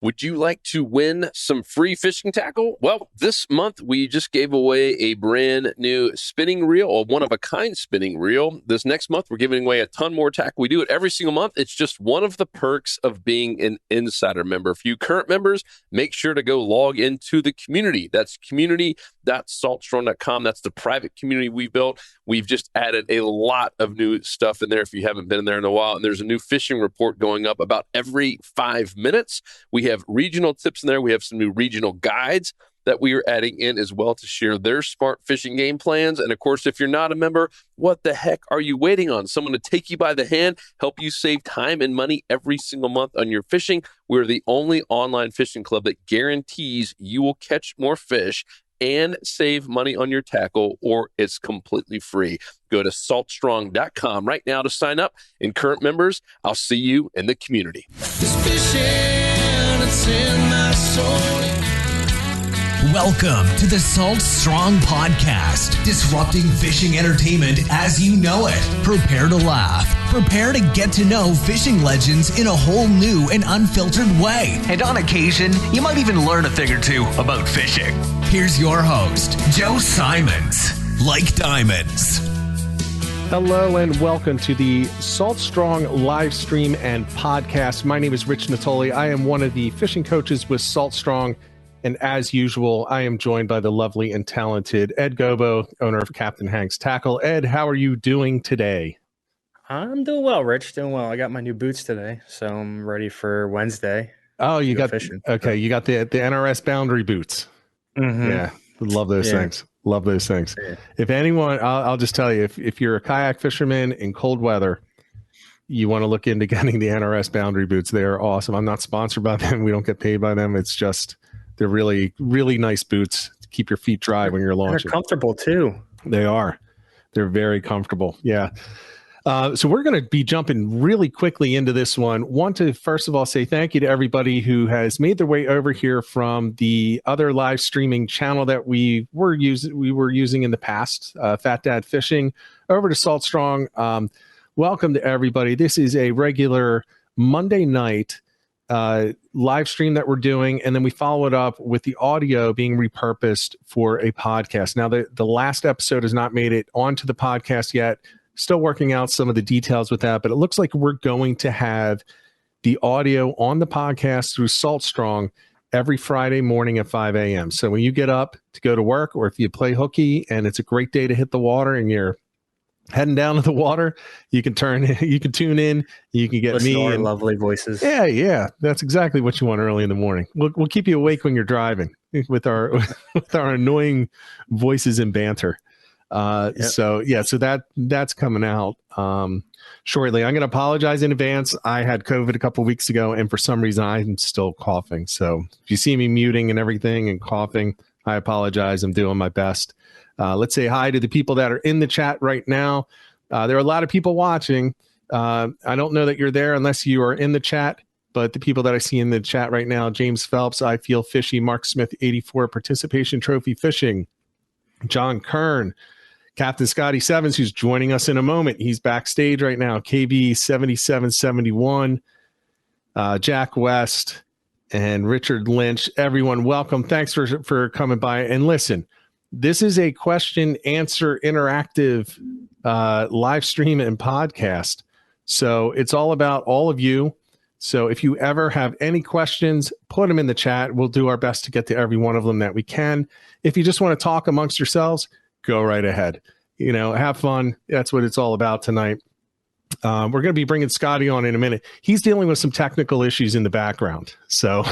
Would you like to win some free fishing tackle? Well, this month we just gave away a brand new spinning reel, a one-of-a-kind spinning reel. This next month we're giving away a ton more tackle. We do it every single month. It's just one of the perks of being an insider member. For you current members, make sure to go log into the community. That's community.saltstrong.com. That's the private community we built. We've just added a lot of new stuff in there if you haven't been in there in a while. And there's a new fishing report going up about every 5 minutes. We have regional tips in there. We have some new regional guides that we are adding in as well to share their smart fishing game plans. And of course, if you're not a member, what the heck are you waiting on? Someone to take you by the hand, help you save time and money every single month on your fishing. We're the only online fishing club that guarantees you will catch more fish and save money on your tackle, or it's completely free. Go to saltstrong.com right now to sign up. And current members, I'll see you in the community. It's in my soul. Welcome to the Salt Strong Podcast, disrupting fishing entertainment as you know it. Prepare to laugh. Prepare to get to know fishing legends in a whole new and unfiltered way. And on occasion, you might even learn a thing or two about fishing. Here's your host, Joe Simons. Like diamonds. Hello and welcome to the Salt Strong live stream and podcast. My name is Rich Natoli. I am one of the fishing coaches with Salt Strong. And as usual, I am joined by the lovely and talented Ed Gobo, owner of Captain Hank's Tackle. Ed, how are you doing today? I'm doing well, Rich. Doing well. I got my new boots today, so I'm ready for Wednesday. Oh, you got fishing. Okay, you got the NRS boundary boots. Mm-hmm. Yeah, love those things. Love those things. Yeah. If anyone, I'll just tell you, if you're a kayak fisherman in cold weather, you want to look into getting the NRS boundary boots. They are awesome. I'm not sponsored by them. We don't get paid by them. It's just they're really, really nice boots to keep your feet dry when you're launching. They're comfortable too. They are. They're very comfortable. Yeah. So we're going to be jumping really quickly into this one. Want to first of all say thank you to everybody who has made their way over here from the other live streaming channel that we were using in the past, Fat Dad Fishing, over to Salt Strong. Welcome to everybody. This is a regular Monday night live stream that we're doing, and then we follow it up with the audio being repurposed for a podcast. Now, the last episode has not made it onto the podcast yet. Still working out some of the details with that, but it looks like we're going to have the audio on the podcast through Salt Strong every Friday morning at 5 a.m. So when you get up to go to work, or if you play hooky and it's a great day to hit the water and you're heading down to the water, you can tune in, you can get Listen me to our and lovely voices. Yeah. That's exactly what you want early in the morning. We'll keep you awake when you're driving with our annoying voices and banter. So that's coming out shortly. I'm going to apologize in advance. I had COVID a couple weeks ago, and for some reason I'm still coughing. So if you see me muting and everything and coughing, I apologize. I'm doing my best. Let's say hi to the people that are in the chat right now. There are a lot of people watching. I don't know that you're there unless you are in the chat, but the people that I see in the chat right now: James Phelps, I Feel Fishy, Mark Smith, 84, Participation Trophy Fishing, John Kern, Captain Scotty Sevins, who's joining us in a moment. He's backstage right now. KB 7771, Jack West, and Richard Lynch. Everyone, welcome. Thanks for coming by. And listen, this is a question answer interactive live stream and podcast. So it's all about all of you. So if you ever have any questions, put them in the chat. We'll do our best to get to every one of them that we can. If you just want to talk amongst yourselves, go right ahead. Have fun. That's what it's all about tonight. We're going to be bringing Scotty on in a minute. He's dealing with some technical issues in the background. So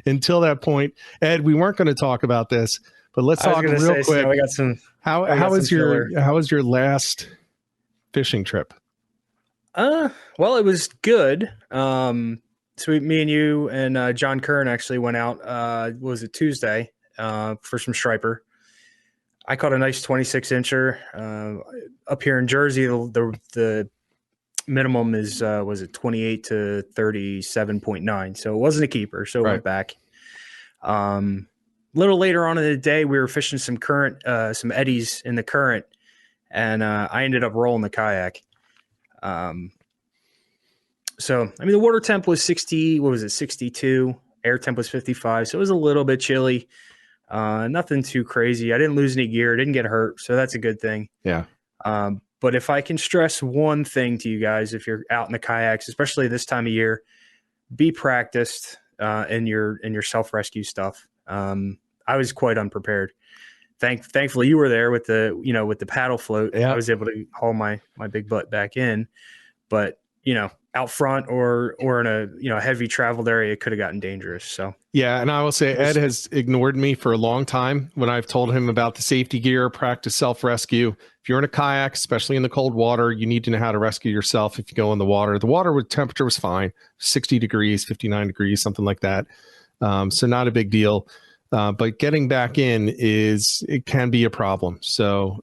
until that point, Ed, we weren't going to talk about this, but let's talk real quick. So we got some. How was your last fishing trip? Well, it was good. So me and you and John Kern actually went out. Was it Tuesday? For some striper. I caught a nice 26-incher up here in Jersey. The minimum is was it 28 to 37.9. So it wasn't a keeper. So I went back. A little later on in the day, we were fishing some current, some eddies in the current, and I ended up rolling the kayak. So, I mean, the water temp was 62. Air temp was 55, so it was a little bit chilly. Nothing too crazy. I didn't lose any gear, didn't get hurt, so that's a good thing. Yeah. But if I can stress one thing to you guys, if you're out in the kayaks, especially this time of year, be practiced in your self-rescue stuff. I was quite unprepared. Thankfully you were there with the paddle float. Yeah. I was able to haul my big butt back in, but out front or in a heavy traveled area, it could have gotten dangerous. So yeah. And I will say Ed has ignored me for a long time when I've told him about the safety gear, practice self-rescue. If you're in a kayak, especially in the cold water, you need to know how to rescue yourself. If you go in the water with temperature was fine, 60 degrees, 59 degrees, something like that. So not a big deal. But getting back in it can be a problem. So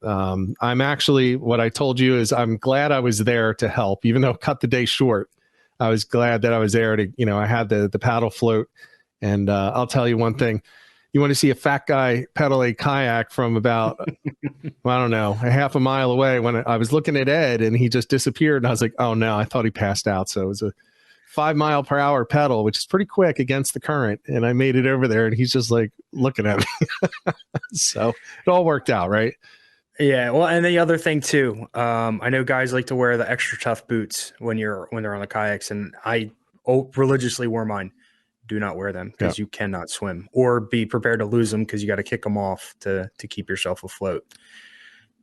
I'm actually, what I told you is I'm glad I was there to help, even though it cut the day short. I was glad that I was there to, I had the paddle float. And I'll tell you one thing. You want to see a fat guy pedal a kayak from about, I don't know, a half a mile away, when I was looking at Ed and he just disappeared. And I was like, oh no, I thought he passed out. So it was a 5 mile per hour pedal, which is pretty quick against the current. And I made it over there and he's just like looking at me. So it all worked out, right? Yeah. Well, and the other thing too, I know guys like to wear the extra tough boots when they're on the kayaks, and I religiously wore mine. Do not wear them because you cannot swim, or be prepared to lose them because you got to kick them off to keep yourself afloat.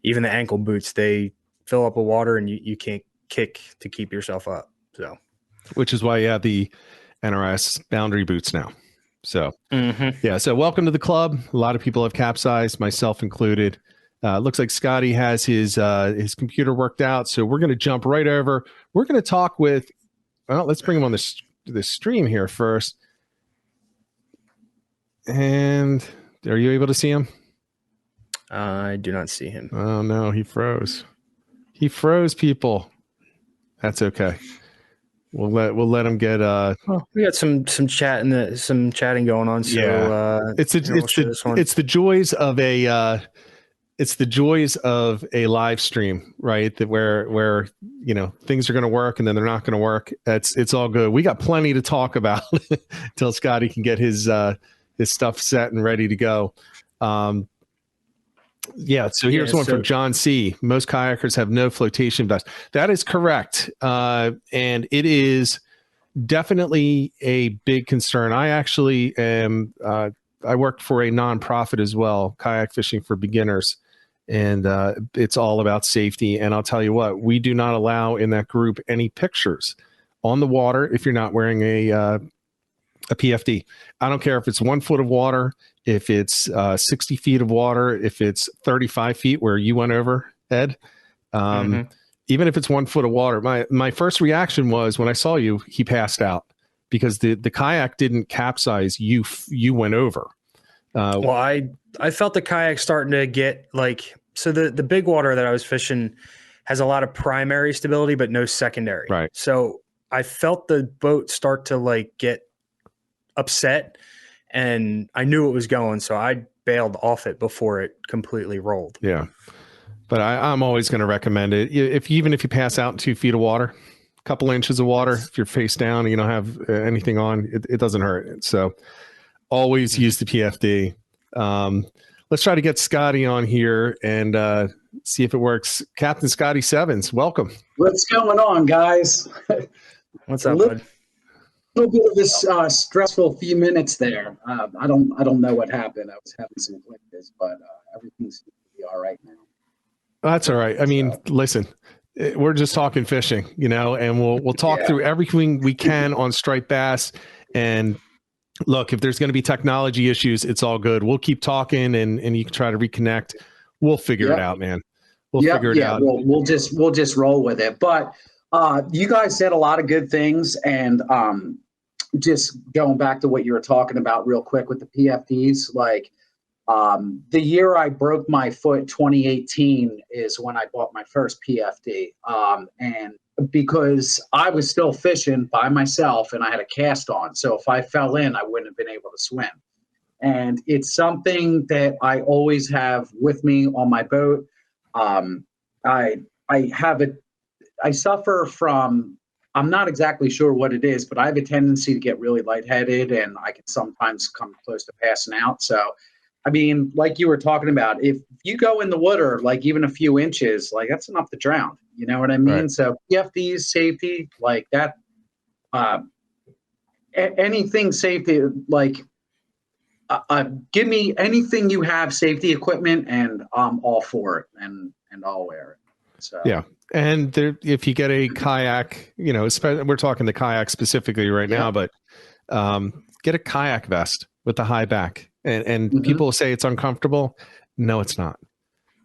Even the ankle boots, they fill up with water and you can't kick to keep yourself up. So, which is why you have the NRS boundary boots now. So yeah. So welcome to the club. A lot of people have capsized, myself included. Looks like Scotty has his computer worked out. So we're going to jump right over. We're going to talk with, let's bring him on the stream here first. And are you able to see him? I do not see him. Oh no, he froze. He froze, people. That's okay. We'll let him get. We got some chatting going on. So yeah, it's the joys of a. It's the joys of a live stream, right? That where things are going to work and then they're not going to work. It's all good. We got plenty to talk about until Scotty can get his stuff set and ready to go. Yeah. So here's one from John C. Most kayakers have no flotation vest. That is correct, and it is definitely a big concern. I actually am. I work for a nonprofit as well, Kayak Fishing for Beginners. And it's all about safety. And I'll tell you what, we do not allow in that group any pictures on the water if you're not wearing a PFD. I don't care if it's 1 foot of water, if it's 60 feet of water, if it's 35 feet where you went over, Ed. Even if it's 1 foot of water, my first reaction was when I saw you, he passed out because the kayak didn't capsize. You went over. Well, I felt the kayak starting to get so the big water that I was fishing has a lot of primary stability, but no secondary. Right. So I felt the boat start to get upset, and I knew it was going. So I bailed off it before it completely rolled. Yeah. But I'm always going to recommend it. Even if you pass out in 2 feet of water, a couple inches of water, if you're face down and you don't have anything on, it doesn't hurt. So always use the PFD. Let's try to get Scotty on here and see if it works. Captain Scotty Sevins, welcome. What's going on, guys? What's up, bud? A little bit of this stressful few minutes there. I don't know what happened. I was having some glitches, but everything seems to be all right now. That's all right. I mean, listen, we're just talking fishing, and we'll talk through everything we can on striped bass. And look, if there's going to be technology issues, it's all good. We'll keep talking and you can try to reconnect. We'll figure it out, man. We'll figure it out. We'll just roll with it. But you guys said a lot of good things, and just going back to what you were talking about real quick with the PFDs, the year I broke my foot, 2018, is when I bought my first PFD. And because I was still fishing by myself and I had a cast on. So if I fell in, I wouldn't have been able to swim. And it's something that I always have with me on my boat. I suffer from I'm not exactly sure what it is, but I have a tendency to get really lightheaded, and I can sometimes come close to passing out. So, I mean, like you were talking about, if you go in the water, like even a few inches, like that's enough to drown. You know what I mean? Right. So PFDs, safety, like that, anything safety, like give me anything you have safety equipment, and I'm all for it, and I'll wear it. So Yeah. And there, if you get a kayak, you know, we're talking the kayak specifically right now, but get a kayak vest with the high back. And people say it's uncomfortable. No, it's not.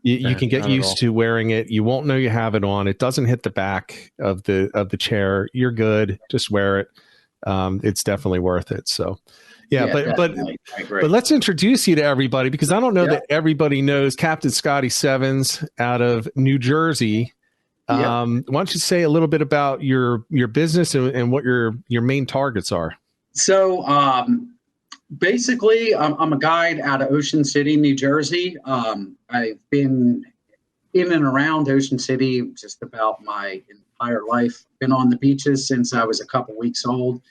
You can get used to wearing it. You won't know you have it on. It doesn't hit the back of the chair. You're good. Just wear it. It's definitely worth it. So, but let's introduce you to everybody, because I don't know that everybody knows Captain Scotty Sevins out of New Jersey. Why don't you say a little bit about your business and what your main targets are? So, basically, I'm a guide out of Ocean City, New Jersey. I've been in and around Ocean City just about my entire life. Been on the beaches since I was a couple weeks old.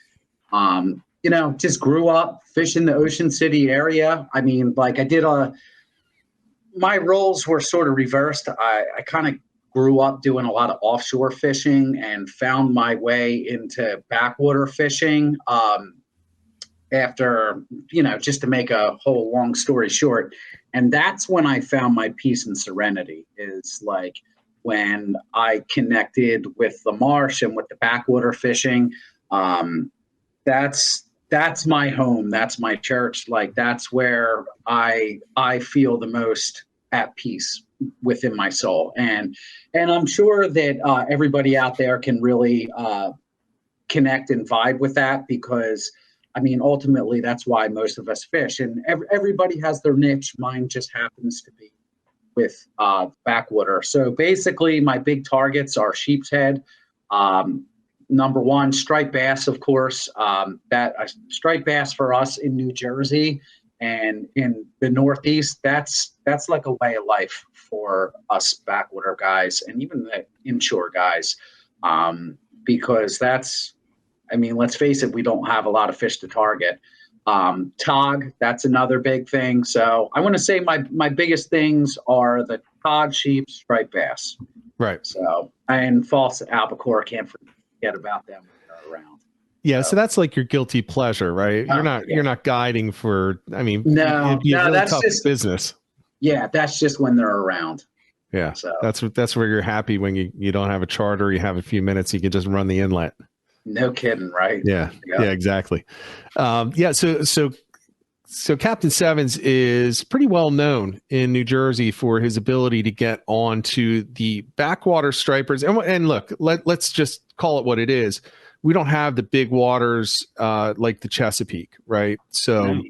You know, just grew up fishing the Ocean City area. I mean, like my roles were sort of reversed. I kind of grew up doing a lot of offshore fishing and found my way into backwater fishing. After, you know, just to make a whole long story short. And that's when I found my peace and serenity, is like when I connected with the marsh and with the backwater fishing. That's my home. That's my church. Like that's where I feel the most at peace within my soul. And I'm sure that everybody out there can really connect and vibe with that, because I mean, ultimately, that's why most of us fish, and everybody has their niche. Mine just happens to be with backwater. So basically, my big targets are sheep's head. Number one, striped bass, of course. Striped bass for us in New Jersey and in the Northeast, that's like a way of life for us backwater guys and even the inshore guys, because I mean, let's face it, we don't have a lot of fish to target. Tog, that's another big thing. So I want to say my biggest things are the tog, sheep, striped bass. Right. So, and false albacore, can't forget about them when they're around. Yeah, so that's like your guilty pleasure, right? You're not guiding for, I mean, no, really that's tough just business. Yeah, that's just when they're around. Yeah, so that's where you're happy when you don't have a charter, you have a few minutes, you can just run the inlet. No kidding, right? Yeah, exactly. So Captain Sevins is pretty well known in New Jersey for his ability to get onto the backwater stripers. And look, let's just call it what it is. We don't have the big waters like the Chesapeake, right? So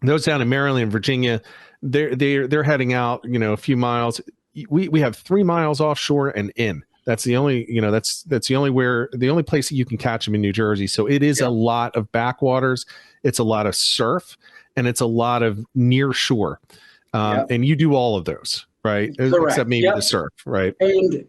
those down in Maryland and Virginia, they're heading out, a few miles. We have 3 miles offshore and in. That's the only, that's the only place that you can catch them in New Jersey. So it is a lot of backwaters. It's a lot of surf, and it's a lot of near shore. And you do all of those, right? Correct. Except maybe the surf, right? And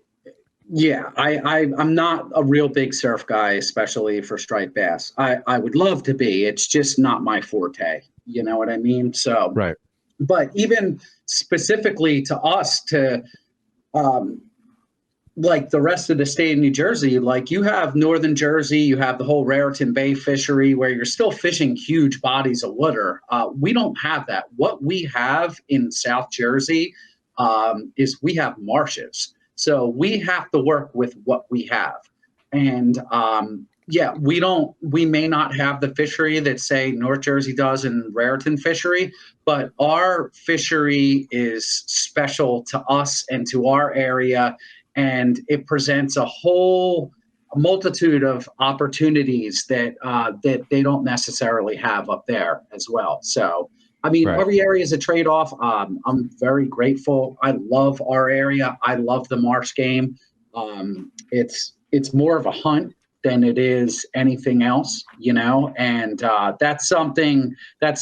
I'm not a real big surf guy, especially for striped bass. I would love to be. It's just not my forte. You know what I mean? So, right. But even specifically to us, like the rest of the state of New Jersey, like you have Northern Jersey, you have the whole Raritan Bay fishery where you're still fishing huge bodies of water. We don't have that. What we have in South Jersey is we have marshes. So we have to work with what we have. And we may not have the fishery that say North Jersey does in Raritan fishery, but our fishery is special to us and to our area. And it presents a whole multitude of opportunities that they don't necessarily have up there as well. So, I mean, every area is a trade-off. I'm very grateful. I love our area. I love the marsh game. It's more of a hunt than it is anything else, and that's something that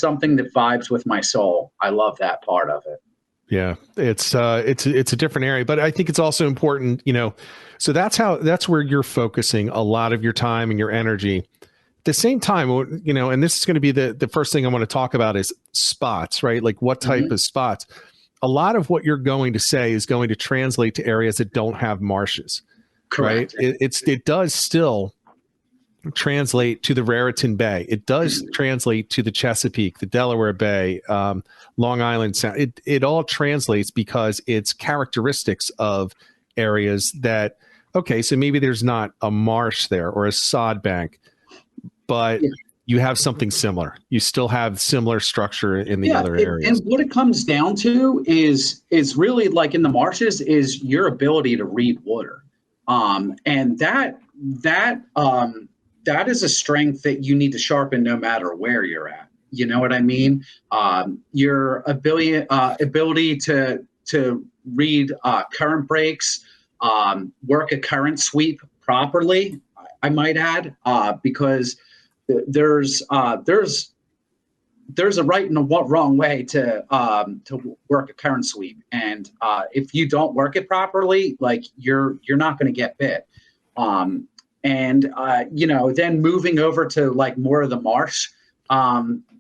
vibes with my soul. I love that part of it. Yeah, it's a different area, but I think it's also important, so that's where you're focusing a lot of your time and your energy. At the same time, and this is going to be the first thing I want to talk about is spots, right? Like what type of spots. A lot of what you're going to say is going to translate to areas that don't have marshes. Correct. Right? It does still translate to the Raritan Bay. It does translate to the Chesapeake, the Delaware Bay, Long Island Sound. It all translates because it's characteristics of areas that, okay, so maybe there's not a marsh there or a sod bank, but you have something similar. You still have similar structure in the other areas. And what it comes down to is really like in the marshes is your ability to read water. And that is a strength that you need to sharpen no matter where you're at. You know what I mean? Your ability to read current breaks, work a current sweep properly, I might add, because there's a right and a wrong way to work a current sweep, and if you don't work it properly, like you're not going to get bit. Then moving over to like more of the marsh,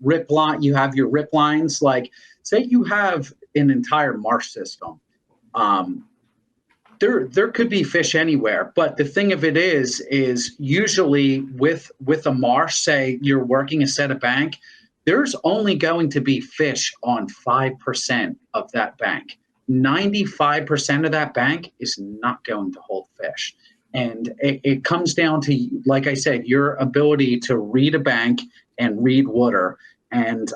rip line. You have your rip lines. Like say you have an entire marsh system. There could be fish anywhere, but the thing of it is usually with a marsh, say you're working a set of bank, there's only going to be fish on 5% of that bank. 95% of that bank is not going to hold fish. And it comes down to, like I said, your ability to read a bank and read water. And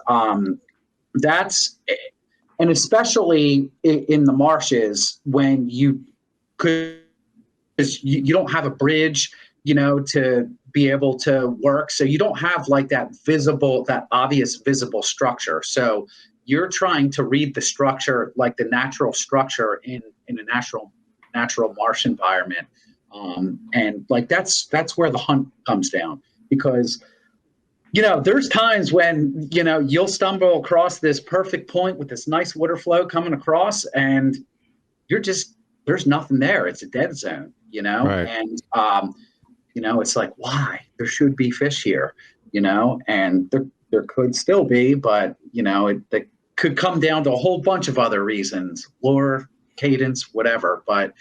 especially in the marshes when you don't have a bridge, to be able to work. So you don't have like that obvious visible structure. So you're trying to read the structure, like the natural structure in a natural marsh environment. And like that's where the hunt comes down, because there's times when you'll stumble across this perfect point with this nice water flow coming across, and there's nothing there. It's a dead zone, Right. And it's like, why? There should be fish here, and there could still be, but it could come down to a whole bunch of other reasons, lure, cadence, whatever. But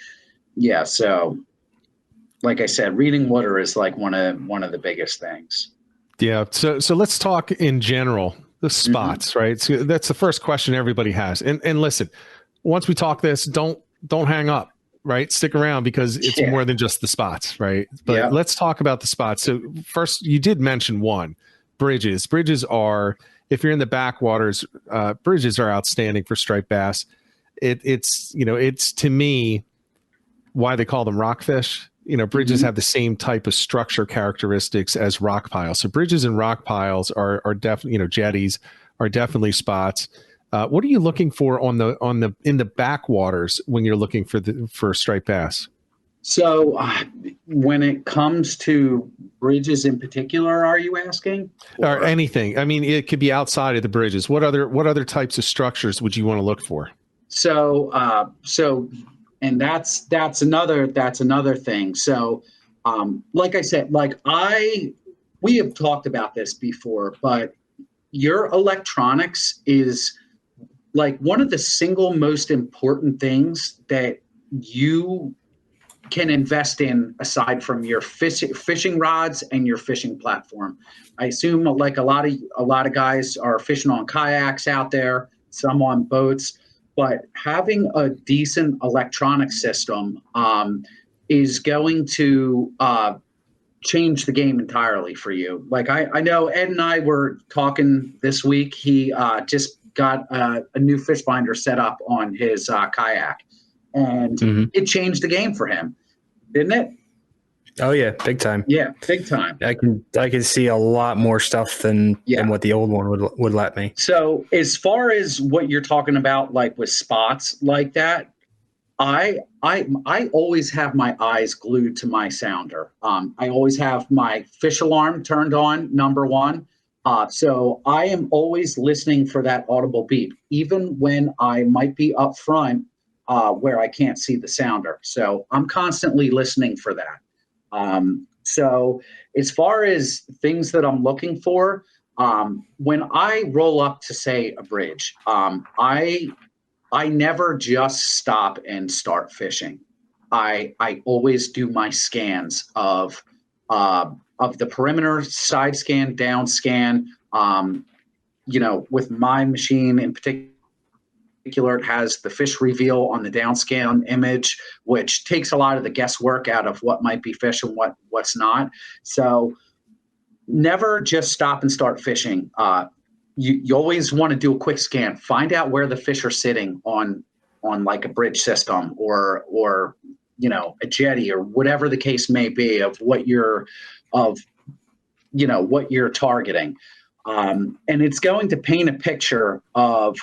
yeah, so like I said, reading water is like one of the biggest things. Yeah. So let's talk in general, the spots, right? So that's the first question everybody has. And listen, once we talk this, don't hang up, right? Stick around because it's more than just the spots, right? But let's talk about the spots. So first, you did mention one, bridges. Bridges are, if you're in the backwaters, bridges are outstanding for striped bass. It's to me why they call them rockfish. Bridges have the same type of structure characteristics as rock piles. So bridges and rock piles are definitely, jetties are definitely spots. What are you looking for in the backwaters when you're looking for striped bass? So when it comes to bridges in particular, are you asking? Or anything? I mean, it could be outside of the bridges. What other types of structures would you want to look for? And that's another thing. So, like I said, we have talked about this before, but your electronics is like one of the single most important things that you can invest in aside from your fishing rods and your fishing platform. I assume like a lot of guys are fishing on kayaks out there, some on boats. But having a decent electronic system is going to change the game entirely for you. Like I know Ed and I were talking this week. He just got a new fish finder set up on his kayak, and it changed the game for him, didn't it? Oh yeah, big time. Yeah, big time. I can see a lot more stuff than what the old one would let me. So as far as what you're talking about, like with spots like that, I always have my eyes glued to my sounder. I always have my fish alarm turned on, number one. So I am always listening for that audible beep, even when I might be up front where I can't see the sounder. So I'm constantly listening for that. So as far as things that I'm looking for, when I roll up to, say, a bridge, I never just stop and start fishing. I always do my scans of the perimeter, side scan, down scan. With my machine in particular, it has the fish reveal on the down scan image, which takes a lot of the guesswork out of what might be fish and what's not. So never just stop and start fishing. You always want to do a quick scan, find out where the fish are sitting on like a bridge system or a jetty or whatever the case may be of what you're targeting. And it's going to paint a picture of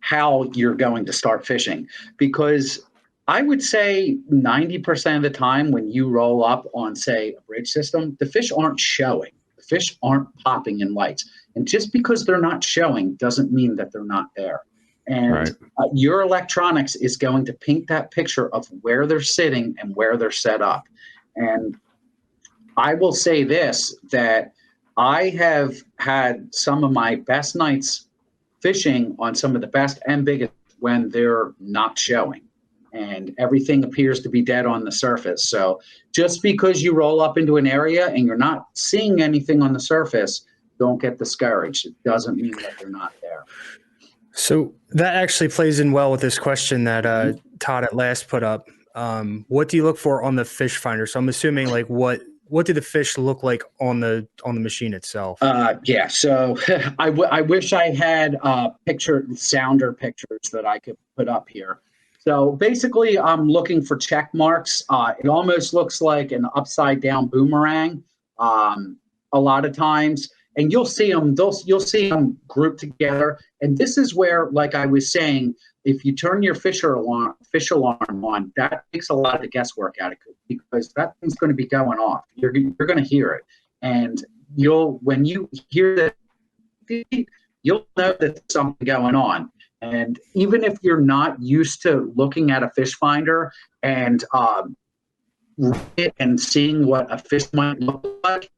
how you're going to start fishing, because I would say 90% of the time when you roll up on, say, a bridge system, the fish aren't showing. The fish aren't popping in lights. And just because they're not showing doesn't mean that they're not there. And your electronics is going to paint that picture of where they're sitting and where they're set up. And I will say this, that I have had some of my best nights fishing on some of the best and biggest when they're not showing and everything appears to be dead on the surface. So just because you roll up into an area and you're not seeing anything on the surface, don't get discouraged. It doesn't mean that they're not there. So that actually plays in well with this question that Todd at last put up. What do you look for on the fish finder? So I'm assuming, like, what do the fish look like on the machine itself? Yeah. So I wish I had sounder pictures that I could put up here. So basically, I'm looking for check marks. It almost looks like an upside down boomerang a lot of times. And you'll see them. You'll see them grouped together. And this is where, like I was saying, if you turn your fish alarm on, that takes a lot of the guesswork out of it, because that thing's going to be going off. You're going to hear it, and when you hear that, you'll know that there's something going on. And even if you're not used to looking at a fish finder and seeing what a fish might look like,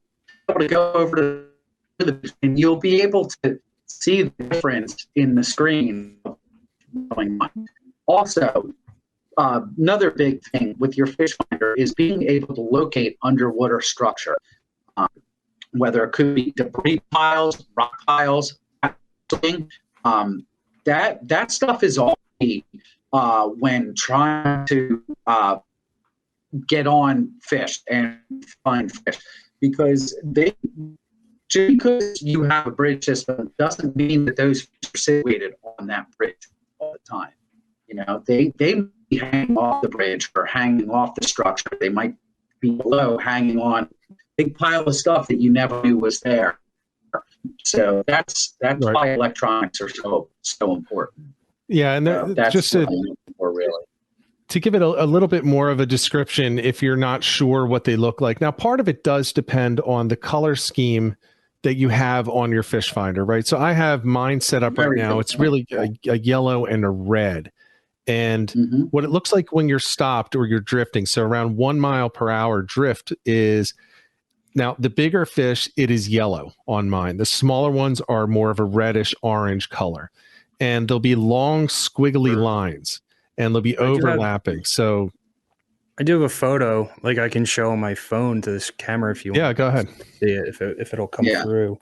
you'll be able to go over to and you'll be able to see the difference in the screen going on. Also, another big thing with your fish finder is being able to locate underwater structure, whether it could be debris piles, rock piles, that stuff is all key when trying to get on fish and find fish, because just because you have a bridge system doesn't mean that those fish are situated on that bridge all the time. They may be hanging off the bridge or hanging off the structure. They might be below, hanging on a big pile of stuff that you never knew was there. So that's why electronics are so important. Yeah, and that's just to give it a little bit more of a description, if you're not sure what they look like. Now, part of it does depend on the color scheme that you have on your fish finder, right? So I have mine set up right now. It's really a yellow and a red. And what it looks like when you're stopped or you're drifting, so around 1 mile per hour drift is, now the bigger fish, it is yellow on mine. The smaller ones are more of a reddish orange color. And there'll be long squiggly lines and they'll be overlapping. So I do have a photo, like I can show on my phone to this camera if you want. Yeah, go ahead. See it, if it'll come through.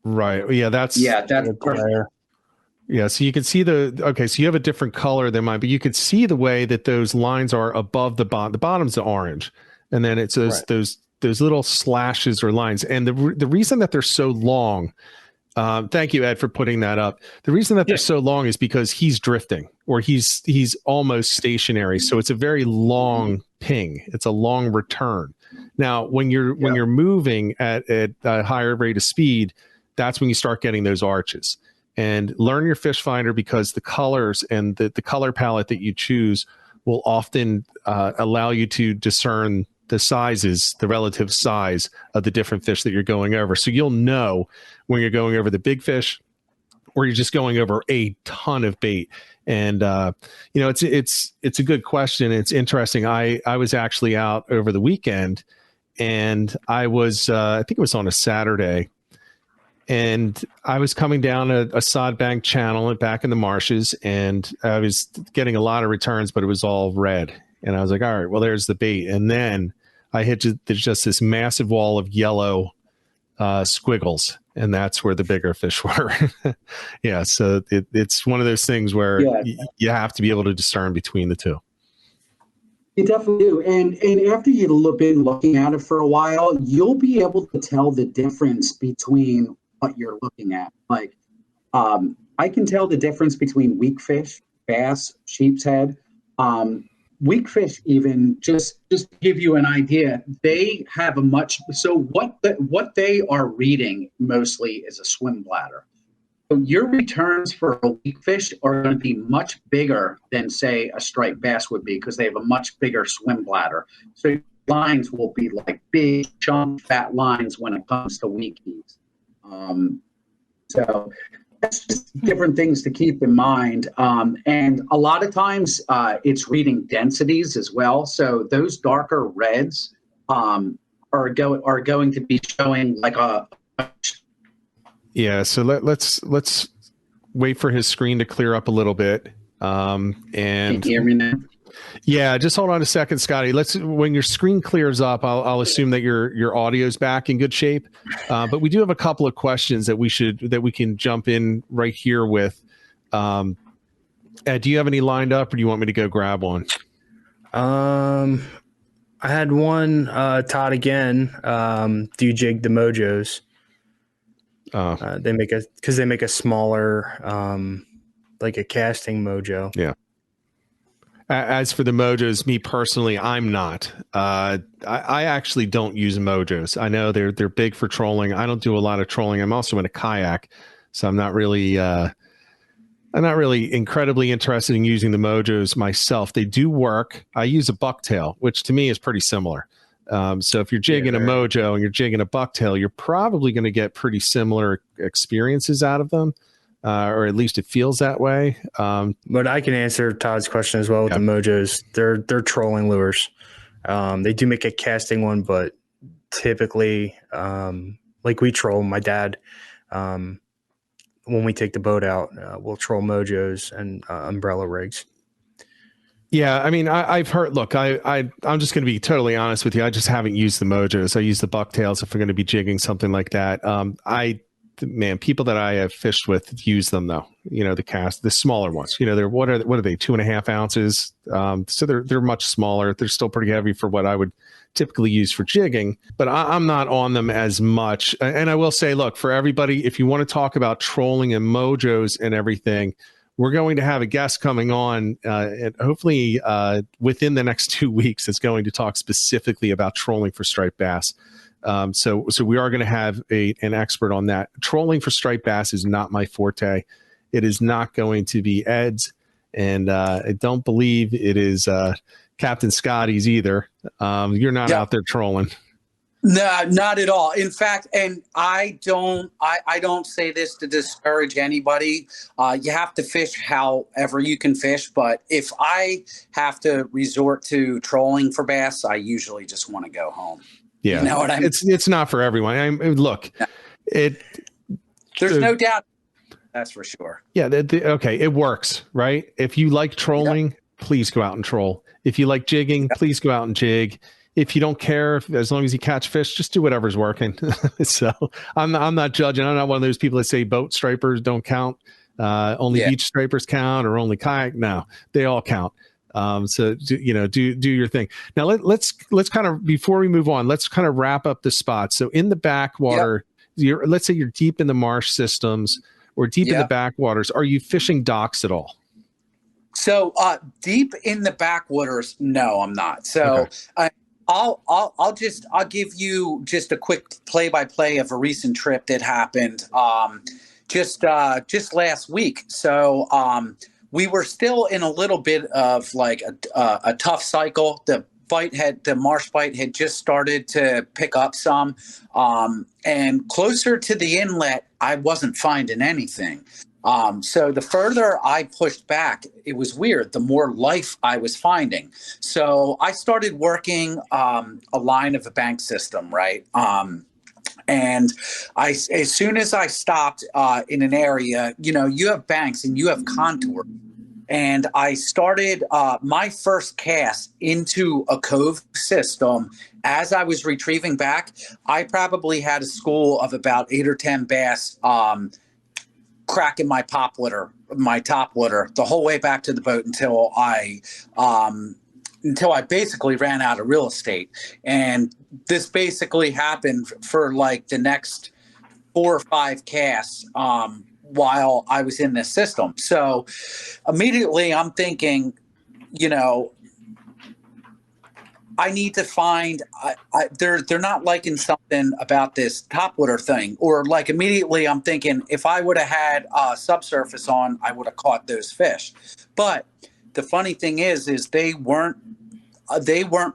Right. Yeah, that's perfect. Yeah, so you can see so you have a different color than mine, but you can see the way that those lines are above the bottom. The bottom's the orange, and then it's those little slashes or lines. And the reason that they're so long, thank you, Ed, for putting that up. The reason that they're so long is because he's drifting, or he's almost stationary. So it's a very long ping. It's a long return. Now, when you're moving at a higher rate of speed, that's when you start getting those arches. And learn your fish finder, because the colors and the color palette that you choose will often allow you to discern the relative size of the different fish that you're going over. So you'll know when you're going over the big fish or you're just going over a ton of bait. And, it's a good question. It's interesting. I was actually out over the weekend, and I was, I think it was on a Saturday, and I was coming down a sod bank channel and back in the marshes, and I was getting a lot of returns, but it was all red. And I was like, all right, well, there's the bait. And then I hit just this massive wall of yellow squiggles, and that's where the bigger fish were. Yeah, so it's one of those things where you have to be able to discern between the two. You definitely do. And after you've been looking at it for a while, you'll be able to tell the difference between what you're looking at. Like, I can tell the difference between weak fish, bass, sheep's head. Weak fish, even just to give you an idea, they have what they are reading mostly is a swim bladder. So your returns for a weak fish are going to be much bigger than, say, a striped bass would be, because they have a much bigger swim bladder. So lines will be like big, chunk, fat lines when it comes to weakies. So that's just different things to keep in mind. And a lot of times it's reading densities as well. So those darker reds are going to be showing like a. Yeah. So let's wait for his screen to clear up a little bit. And can you hear me now? Yeah, just hold on a second, Scotty. When your screen clears up, I'll assume that your audio's back in good shape. But we do have a couple of questions that we can jump in right here with. Ed, do you have any lined up, or do you want me to go grab one? I had one, Todd again. Do you jig the mojos? They make a smaller, like a casting mojo. Yeah. As for the mojos, me personally, I'm not. I actually don't use mojos. I know they're big for trolling. I don't do a lot of trolling. I'm also in a kayak, so I'm not really incredibly interested in using the mojos myself. They do work. I use a bucktail, which to me is pretty similar. So if you're jigging a mojo and you're jigging a bucktail, you're probably going to get pretty similar experiences out of them. Or at least it feels that way. But I can answer Todd's question as well with the mojos. They're trolling lures. They do make a casting one, but typically, like we troll, my dad, when we take the boat out, we'll troll mojos and umbrella rigs. Yeah, I mean, I've heard. Look, I'm just going to be totally honest with you. I just haven't used the mojos. I use the bucktails if we're going to be jigging something like that. People that I have fished with use them though. The smaller ones. They're what are they 2.5 ounces? So they're much smaller. They're still pretty heavy for what I would typically use for jigging. But I'm not on them as much. And I will say, look, for everybody, if you want to talk about trolling and mojos and everything, we're going to have a guest coming on, and hopefully within the next 2 weeks, that's going to talk specifically about trolling for striped bass. So we are going to have an expert on that. Trolling for striped bass is not my forte. It is not going to be Ed's, and I don't believe it is Captain Scotty's either. You're not out there trolling. No, not at all. In fact, and I don't say this to discourage anybody. You have to fish however you can fish. But if I have to resort to trolling for bass, I usually just want to go home. Yeah, you know what I mean? It's not for everyone. There's no doubt. That's for sure. Yeah. Okay. It works, right? If you like trolling, please go out and troll. If you like jigging, please go out and jig. If you don't care, as long as you catch fish, just do whatever's working. So I'm not judging. I'm not one of those people that say boat stripers don't count. Only beach stripers count, or only kayak. No, they all count. So do your thing. Now let's kind of, before we move on, let's kind of wrap up the spots. So in the backwater, let's say you're deep in the marsh systems or deep in the backwaters. Are you fishing docks at all? So deep in the backwaters, no, I'm not. So I'll give you just a quick play-by-play of a recent trip that happened just last week. So we were still in a little bit of like a tough cycle. The the marsh bite had just started to pick up some. And closer to the inlet, I wasn't finding anything. So the further I pushed back, it was weird, the more life I was finding. So I started working a line of a bank system, right? And as soon as I stopped in an area, you have banks and you have contour. And I started my first cast into a cove system. As I was retrieving back, I probably had a school of about 8 or 10 bass cracking my top water the whole way back to the boat until I basically ran out of real estate. And this basically happened for like the next 4 or 5 casts while I was in this system. So immediately I'm thinking, I need to find, they're not liking something about this topwater thing. Or like immediately I'm thinking, if I would have had subsurface on, I would have caught those fish. But the funny thing is they weren't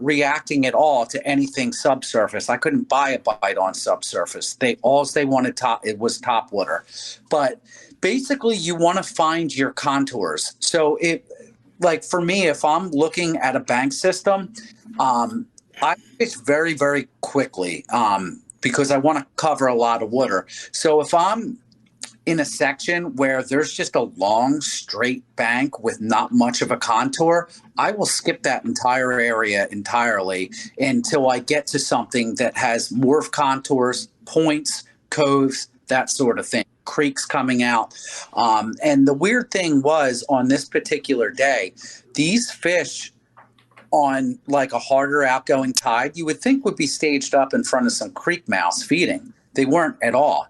reacting at all to anything subsurface. I couldn't buy a bite on subsurface. They wanted it was topwater. But basically you want to find your contours. So like for me, if I'm looking at a bank system, I fish very, very quickly because I want to cover a lot of water. So if I'm in a section where there's just a long, straight bank with not much of a contour, I will skip that entire area entirely until I get to something that has more contours, points, coves, that sort of thing, creeks coming out. And the weird thing was on this particular day, these fish on like a harder outgoing tide, you would think would be staged up in front of some creek mouths feeding. They weren't at all.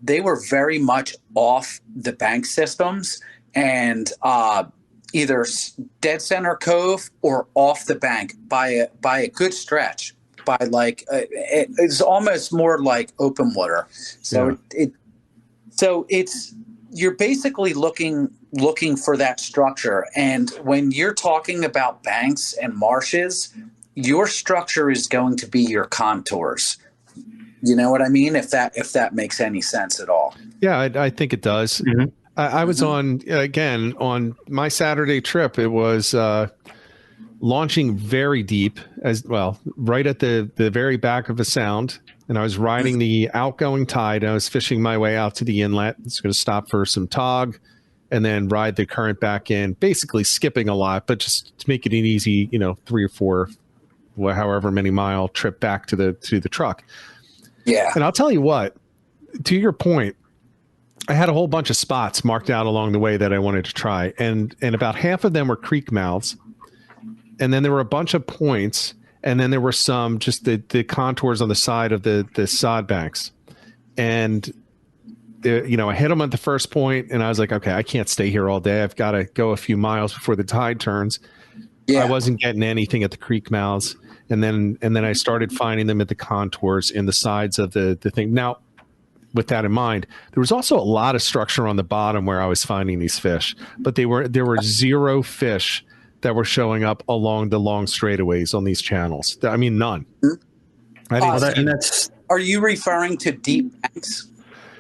They were very much off the bank systems and either dead center cove or off the bank by a good stretch. By like it's almost more like open water. So you're basically looking for that structure. And when you're talking about banks and marshes, your structure is going to be your contours. You know what I mean? If that makes any sense at all. Yeah, I think it does. Mm-hmm. I was on my Saturday trip. It was launching very deep as well, right at the very back of a sound. And I was riding the outgoing tide. I was fishing my way out to the inlet. It's going to stop for some tog and then ride the current back in, basically skipping a lot, but just to make it an easy, 3 or 4, however many mile trip back to the truck. Yeah. And I'll tell you what, to your point, I had a whole bunch of spots marked out along the way that I wanted to try. And about half of them were creek mouths. And then there were a bunch of points. And then there were some just the contours on the side of the sod banks. And, I hit them at the first point and I was like, okay, I can't stay here all day. I've got to go a few miles before the tide turns. Yeah. I wasn't getting anything at the creek mouths. And then I started finding them at the contours in the sides of the thing. Now, with that in mind, there was also a lot of structure on the bottom where I was finding these fish, but there were 0 fish that were showing up along the long straightaways on these channels. I mean, none. Are you referring to deep banks?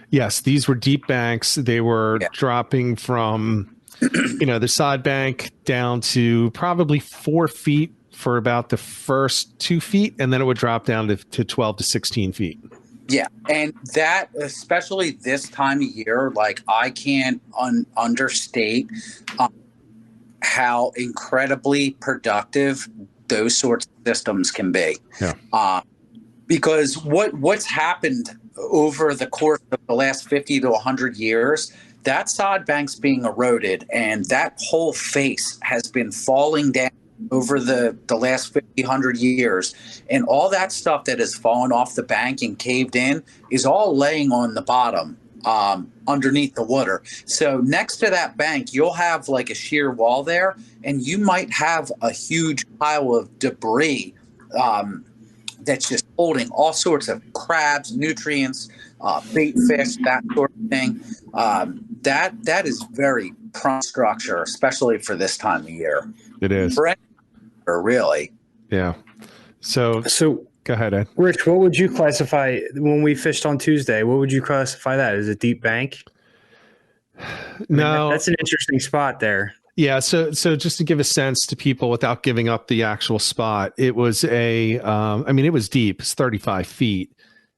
Yes, these were deep banks. They were dropping from, the sod bank down to probably 4 feet for about the first 2 feet, and then it would drop down to 12 to 16 feet. Yeah, and that, especially this time of year, like I can't understate how incredibly productive those sorts of systems can be. Yeah. Because what's happened over the course of the last 50 to 100 years, that sod bank's being eroded, and that whole face has been falling down over the last 50, 100 years. And all that stuff that has fallen off the bank and caved in is all laying on the bottom underneath the water. So next to that bank, you'll have like a sheer wall there, and you might have a huge pile of debris that's just holding all sorts of crabs, nutrients, bait fish, that sort of thing. That is very prone structure, especially for this time of year. It is. Really. Yeah. So go ahead, Ed. Rich, what would you classify when we fished on Tuesday? What would you classify that as? A deep bank? No, that's an interesting spot there. Yeah. So just to give a sense to people without giving up the actual spot, it was it was deep. It's 35 feet.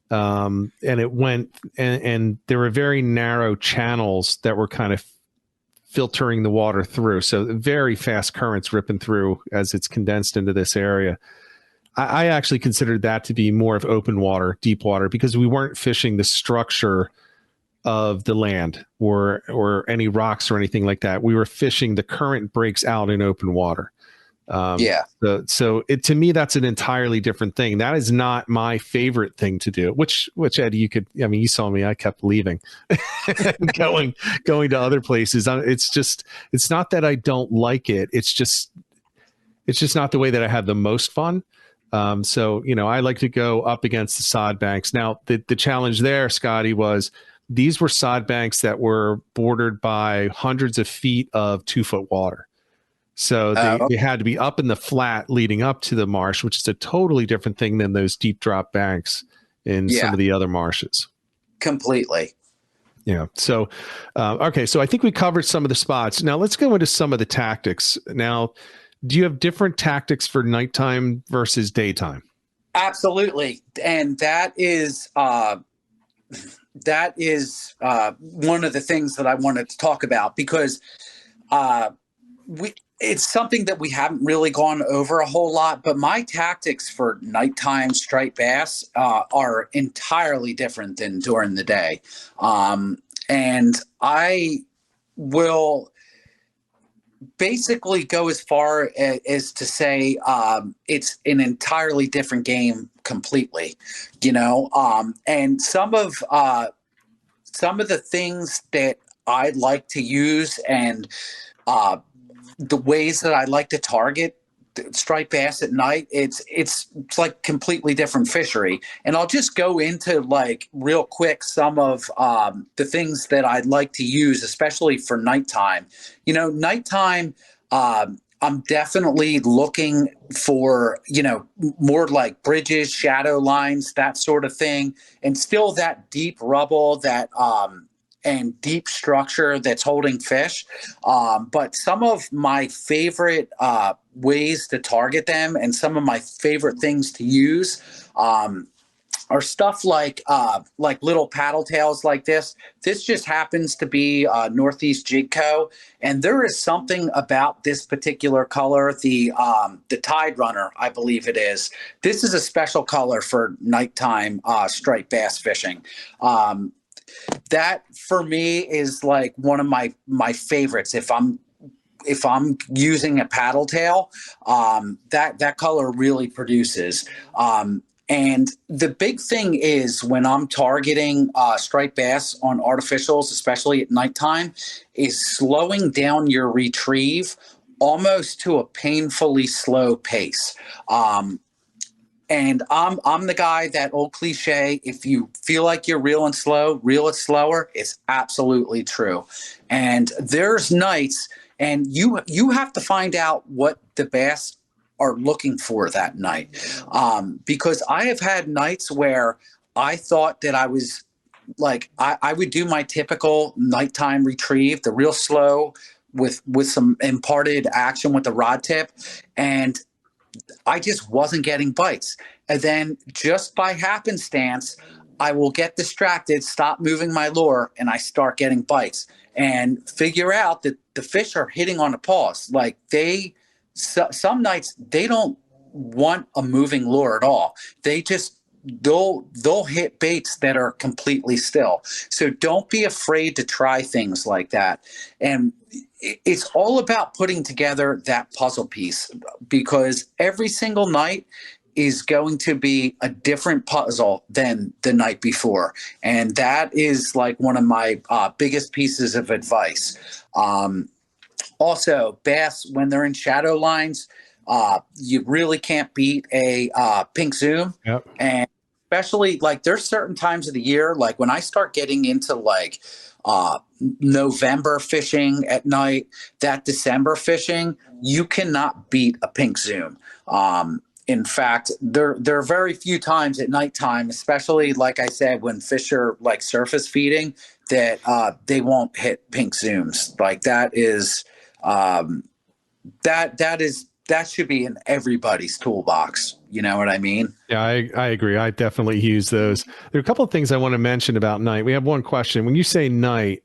And it went, and there were very narrow channels that were kind of filtering the water through. So very fast currents ripping through as it's condensed into this area. I actually considered that to be more of open water, deep water, because we weren't fishing the structure of the land or any rocks or anything like that. We were fishing the current breaks out in open water. So to me, that's an entirely different thing. That is not my favorite thing to do, which Eddie, you saw me, I kept leaving, going to other places. It's not that I don't like it. It's just not the way that I have the most fun. I like to go up against the sod banks. Now, the challenge there, Scotty, was these were sod banks that were bordered by hundreds of feet of 2-foot water. So they had to be up in the flat leading up to the marsh, which is a totally different thing than those deep drop banks in some of the other marshes. Completely. Yeah. So, okay. So I think we covered some of the spots. Now let's go into some of the tactics. Now, do you have different tactics for nighttime versus daytime? Absolutely. And that is one of the things that I wanted to talk about, because it's something that we haven't really gone over a whole lot, but my tactics for nighttime striped bass are entirely different than during the day. And I will basically go as far as to say it's an entirely different game completely, and some of the things that I like to use and the ways that I like to target striped bass at night, it's like completely different fishery. And I'll just go into like real quick some of the things that I'd like to use, especially for nighttime. Nighttime, I'm definitely looking for, more like bridges, shadow lines, that sort of thing, and still that deep rubble that and deep structure that's holding fish. But some of my favorite ways to target them and some of my favorite things to use are stuff like little paddle tails like this. This just happens to be Northeast Jig Co. And there is something about this particular color, the Tide Runner, I believe it is. This is a special color for nighttime striped bass fishing. That for me is like one of my favorites. If I'm using a paddle tail, that color really produces. And the big thing is when I'm targeting striped bass on artificials, especially at nighttime, is slowing down your retrieve almost to a painfully slow pace. And I'm the guy, that old cliche, if you feel like you're reeling slow, reel it slower. It's absolutely true. And there's nights, and you have to find out what the bass are looking for that night. Because I have had nights where I thought that I was like, I would do my typical nighttime retrieve, the real slow with some imparted action with the rod tip. And I just wasn't getting bites. And then just by happenstance, I will get distracted, stop moving my lure, and I start getting bites and figure out that the fish are hitting on a pause. Like some nights they don't want a moving lure at all. They just, they'll hit baits that are completely still. So don't be afraid to try things like that. And it's all about putting together that puzzle piece, because every single night is going to be a different puzzle than the night before. And that is like one of my biggest pieces of advice. Also, bass, when they're in shadow lines, you really can't beat a pink zoom. Yep. And especially like there's certain times of the year, like when I start getting into like November fishing at night, that December fishing, you cannot beat a pink zoom. In fact, there are very few times at nighttime, especially like I said, when fish are like surface feeding, that they won't hit pink zooms. Like that is that should be in everybody's toolbox. You know what I mean? Yeah, I agree. I definitely use those. There are a couple of things I want to mention about night. We have one question. When you say night,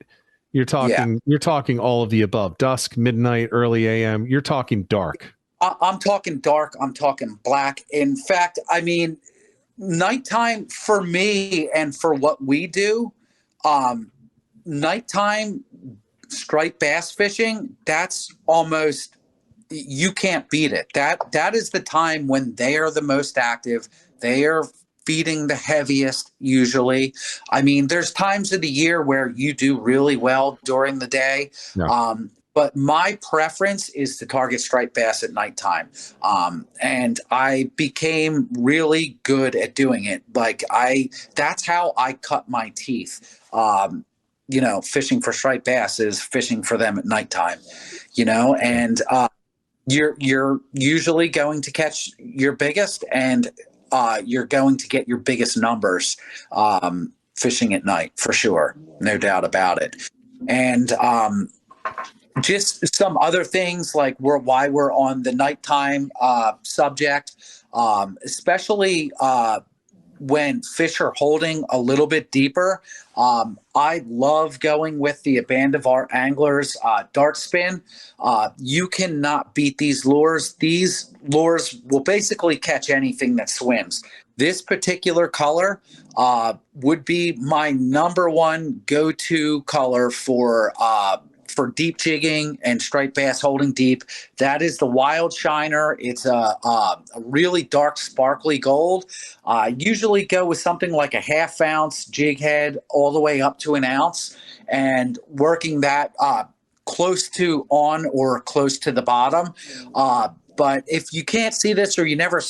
you're talking all of the above: dusk, midnight, early AM. You're talking dark. I'm talking dark. I'm talking black. In fact, I mean, nighttime for me and for what we do, nighttime striped bass fishing, that's almost, you can't beat it. That is the time when they are the most active. They are feeding the heaviest usually. I mean, there's times of the year where you do really well during the day. Yeah. But my preference is to target striped bass at nighttime. And I became really good at doing it. That's how I cut my teeth. Fishing for striped bass is fishing for them at nighttime, and you're usually going to catch your biggest, and you're going to get your biggest numbers fishing at night for sure. No doubt about it. And just some other things like why we're on the nighttime subject, especially when fish are holding a little bit deeper. I love going with the Abandovar Anglers dart spin. You cannot beat these lures. These lures will basically catch anything that swims. This particular color would be my number one go-to color for deep jigging and striped bass holding deep. That is the Wild Shiner. It's a really dark, sparkly gold. Usually go with something like a half-ounce jig head all the way up to an ounce, and working that close to on or close to the bottom. But if you can't see this, or you never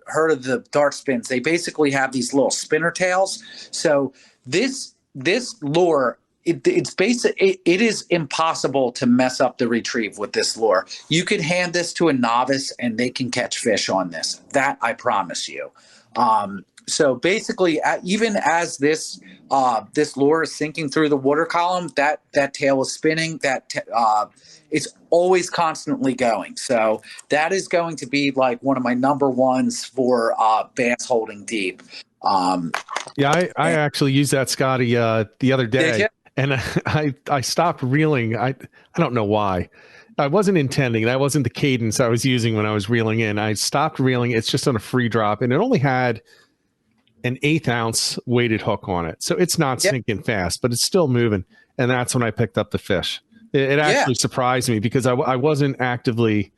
heard of the dart spins, they basically have these little spinner tails. So this lure, it is impossible to mess up the retrieve with this lure. You could hand this to a novice and they can catch fish on this. That I promise you. So basically, even as this lure is sinking through the water column, that tail is spinning. It's always constantly going. So that is going to be like one of my number ones for bass holding deep. I actually used that, Scotty, the other day. And I stopped reeling. I don't know why. I wasn't intending. That wasn't the cadence I was using when I was reeling in. I stopped reeling. It's just on a free drop, and it only had an 1/8 ounce weighted hook on it. So it's not sinking fast, but it's still moving. And that's when I picked up the fish. It actually surprised me because I wasn't actively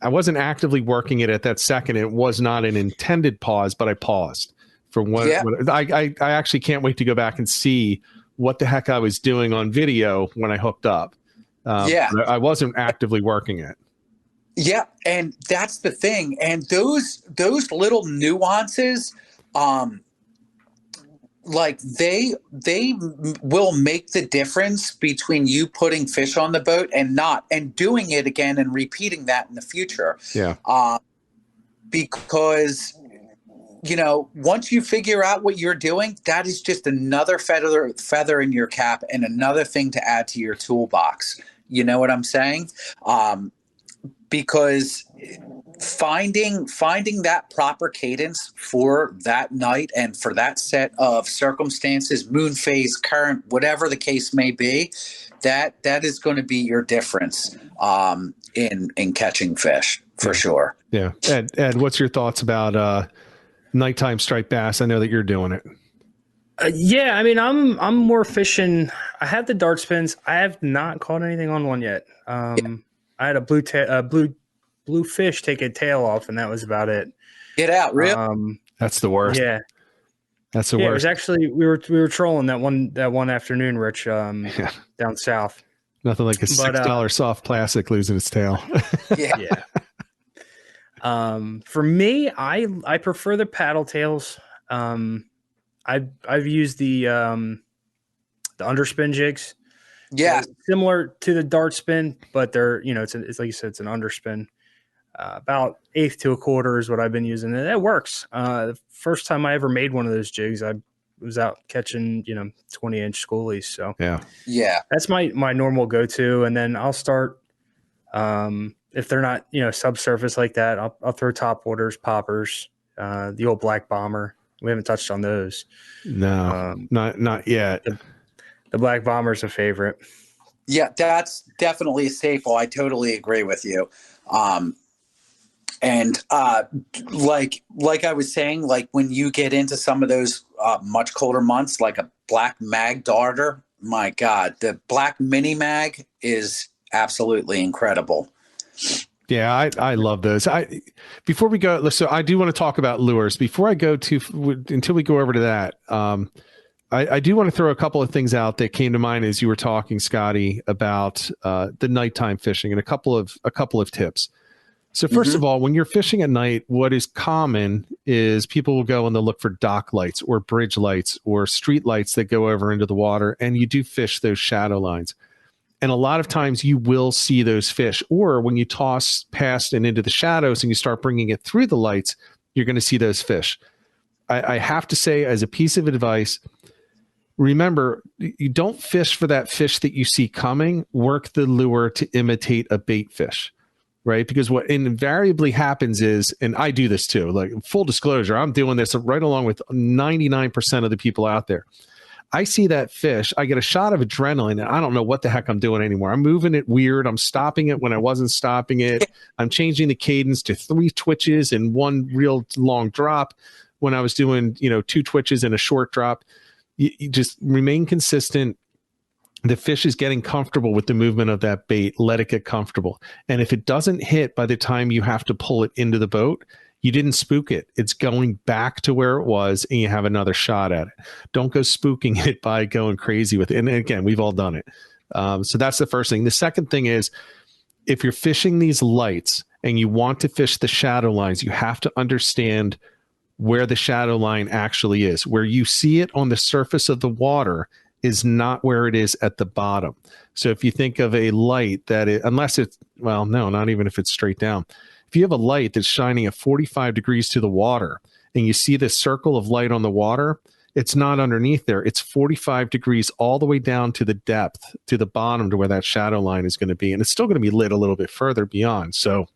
working it at that second. It was not an intended pause, but I paused for one. I actually can't wait to go back and see what the heck I was doing on video when I hooked up. I wasn't actively working it. Yeah. And that's the thing. And those little nuances, they will make the difference between you putting fish on the boat and not, and doing it again and repeating that in the future. Yeah. Because once you figure out what you're doing, that is just another feather in your cap and another thing to add to your toolbox. You know what I'm saying? Because finding that proper cadence for that night and for that set of circumstances, moon phase, current, whatever the case may be, that is going to be your difference in catching fish for sure. Yeah. Ed, what's your thoughts about nighttime striped bass? I know that you're doing it. I mean, I'm more fishing. I have the dart spins. I have not caught anything on one yet. I had a blue fish take a tail off, and that was about it. Get out, really? That's the worst. Yeah, that's the worst. It was actually we were trolling that one afternoon, Rich, down south. Nothing like a $6 soft plastic losing its tail. Yeah. For me, I prefer the paddle tails. I've used the underspin jigs. Yeah, similar to the dart spin, but they're it's like you said, it's an underspin. about 1/8 to 1/4 is what I've been using, and it works. The first time I ever made one of those jigs, I was out catching 20-inch schoolies. So yeah, that's my normal go-to, and then I'll start. If they're not subsurface like that, I'll throw top waters, poppers, the old black bomber. We haven't touched on those. No, not yet. The black bomber's a favorite. Yeah, that's definitely a staple. I totally agree with you. And like I was saying, like when you get into some of those much colder months, like a black mag darter, my God, the black mini mag is absolutely incredible. Yeah, I love those. Before we go, so I do want to talk about lures. Before I go until we go over to that, I do want to throw a couple of things out that came to mind as you were talking, Scotty, about the nighttime fishing and a couple of tips. So first of all, when you're fishing at night, what is common is people will go and they'll look for dock lights or bridge lights or street lights that go over into the water, and you do fish those shadow lines. And a lot of times you will see those fish, or when you toss past and into the shadows and you start bringing it through the lights, you're going to see those fish. I have to say, as a piece of advice, remember, you don't fish for that fish that you see coming. Work the lure to imitate a bait fish, right? Because what invariably happens is, and I do this too, like full disclosure, I'm doing this right along with 99% of the people out there. I see that fish, I get a shot of adrenaline, and I don't know what the heck I'm doing anymore. I'm moving it weird. I'm stopping it when I wasn't stopping it. I'm changing the cadence to 3 twitches and 1 real long drop when I was doing, 2 twitches and a short drop. You just remain consistent. The fish is getting comfortable with the movement of that bait. Let it get comfortable. And if it doesn't hit by the time you have to pull it into the boat, you didn't spook it. It's going back to where it was, and you have another shot at it. Don't go spooking it by going crazy with it. And again, we've all done it. So that's the first thing. The second thing is, if you're fishing these lights and you want to fish the shadow lines, you have to understand where the shadow line actually is. Where you see it on the surface of the water is not where it is at the bottom. So if you think of a light unless it's, well, no, not even if it's straight down. If you have a light that's shining at 45 degrees to the water and you see this circle of light on the water, it's not underneath there. It's 45 degrees all the way down to the depth, to the bottom, to where that shadow line is going to be. And it's still going to be lit a little bit further beyond. So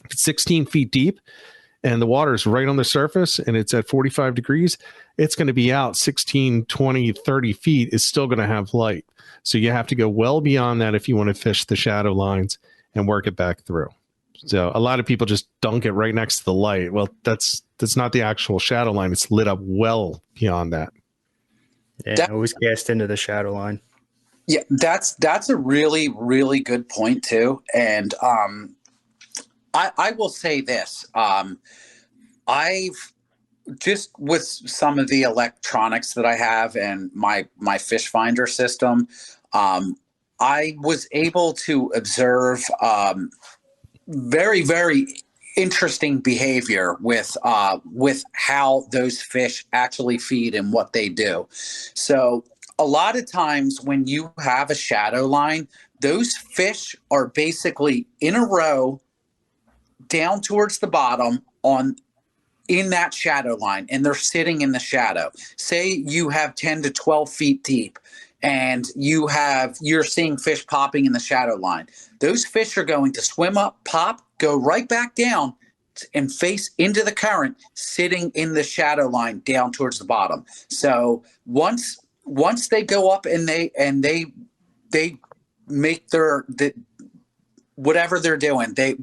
if it's 16 feet deep and the water is right on the surface and it's at 45 degrees, it's going to be out 16, 20, 30 feet is still going to have light. So you have to go well beyond that if you want to fish the shadow lines and work it back through. So a lot of people just dunk it right next to the light. Well, that's not the actual shadow line. It's lit up well beyond that. Yeah, always cast into the shadow line. Yeah, that's a really, really good point too. And I will say this. I've just, with some of the electronics that I have and my fish finder system, I was able to observe very, very interesting behavior with how those fish actually feed and what they do. So a lot of times when you have a shadow line, those fish are basically in a row down towards the bottom in that shadow line, and they're sitting in the shadow. Say you have 10 to 12 feet deep, and you're seeing fish popping in the shadow line. Those fish are going to swim up, pop, go right back down, and face into the current, sitting in the shadow line down towards the bottom. So once they go up and they make whatever they're doing, they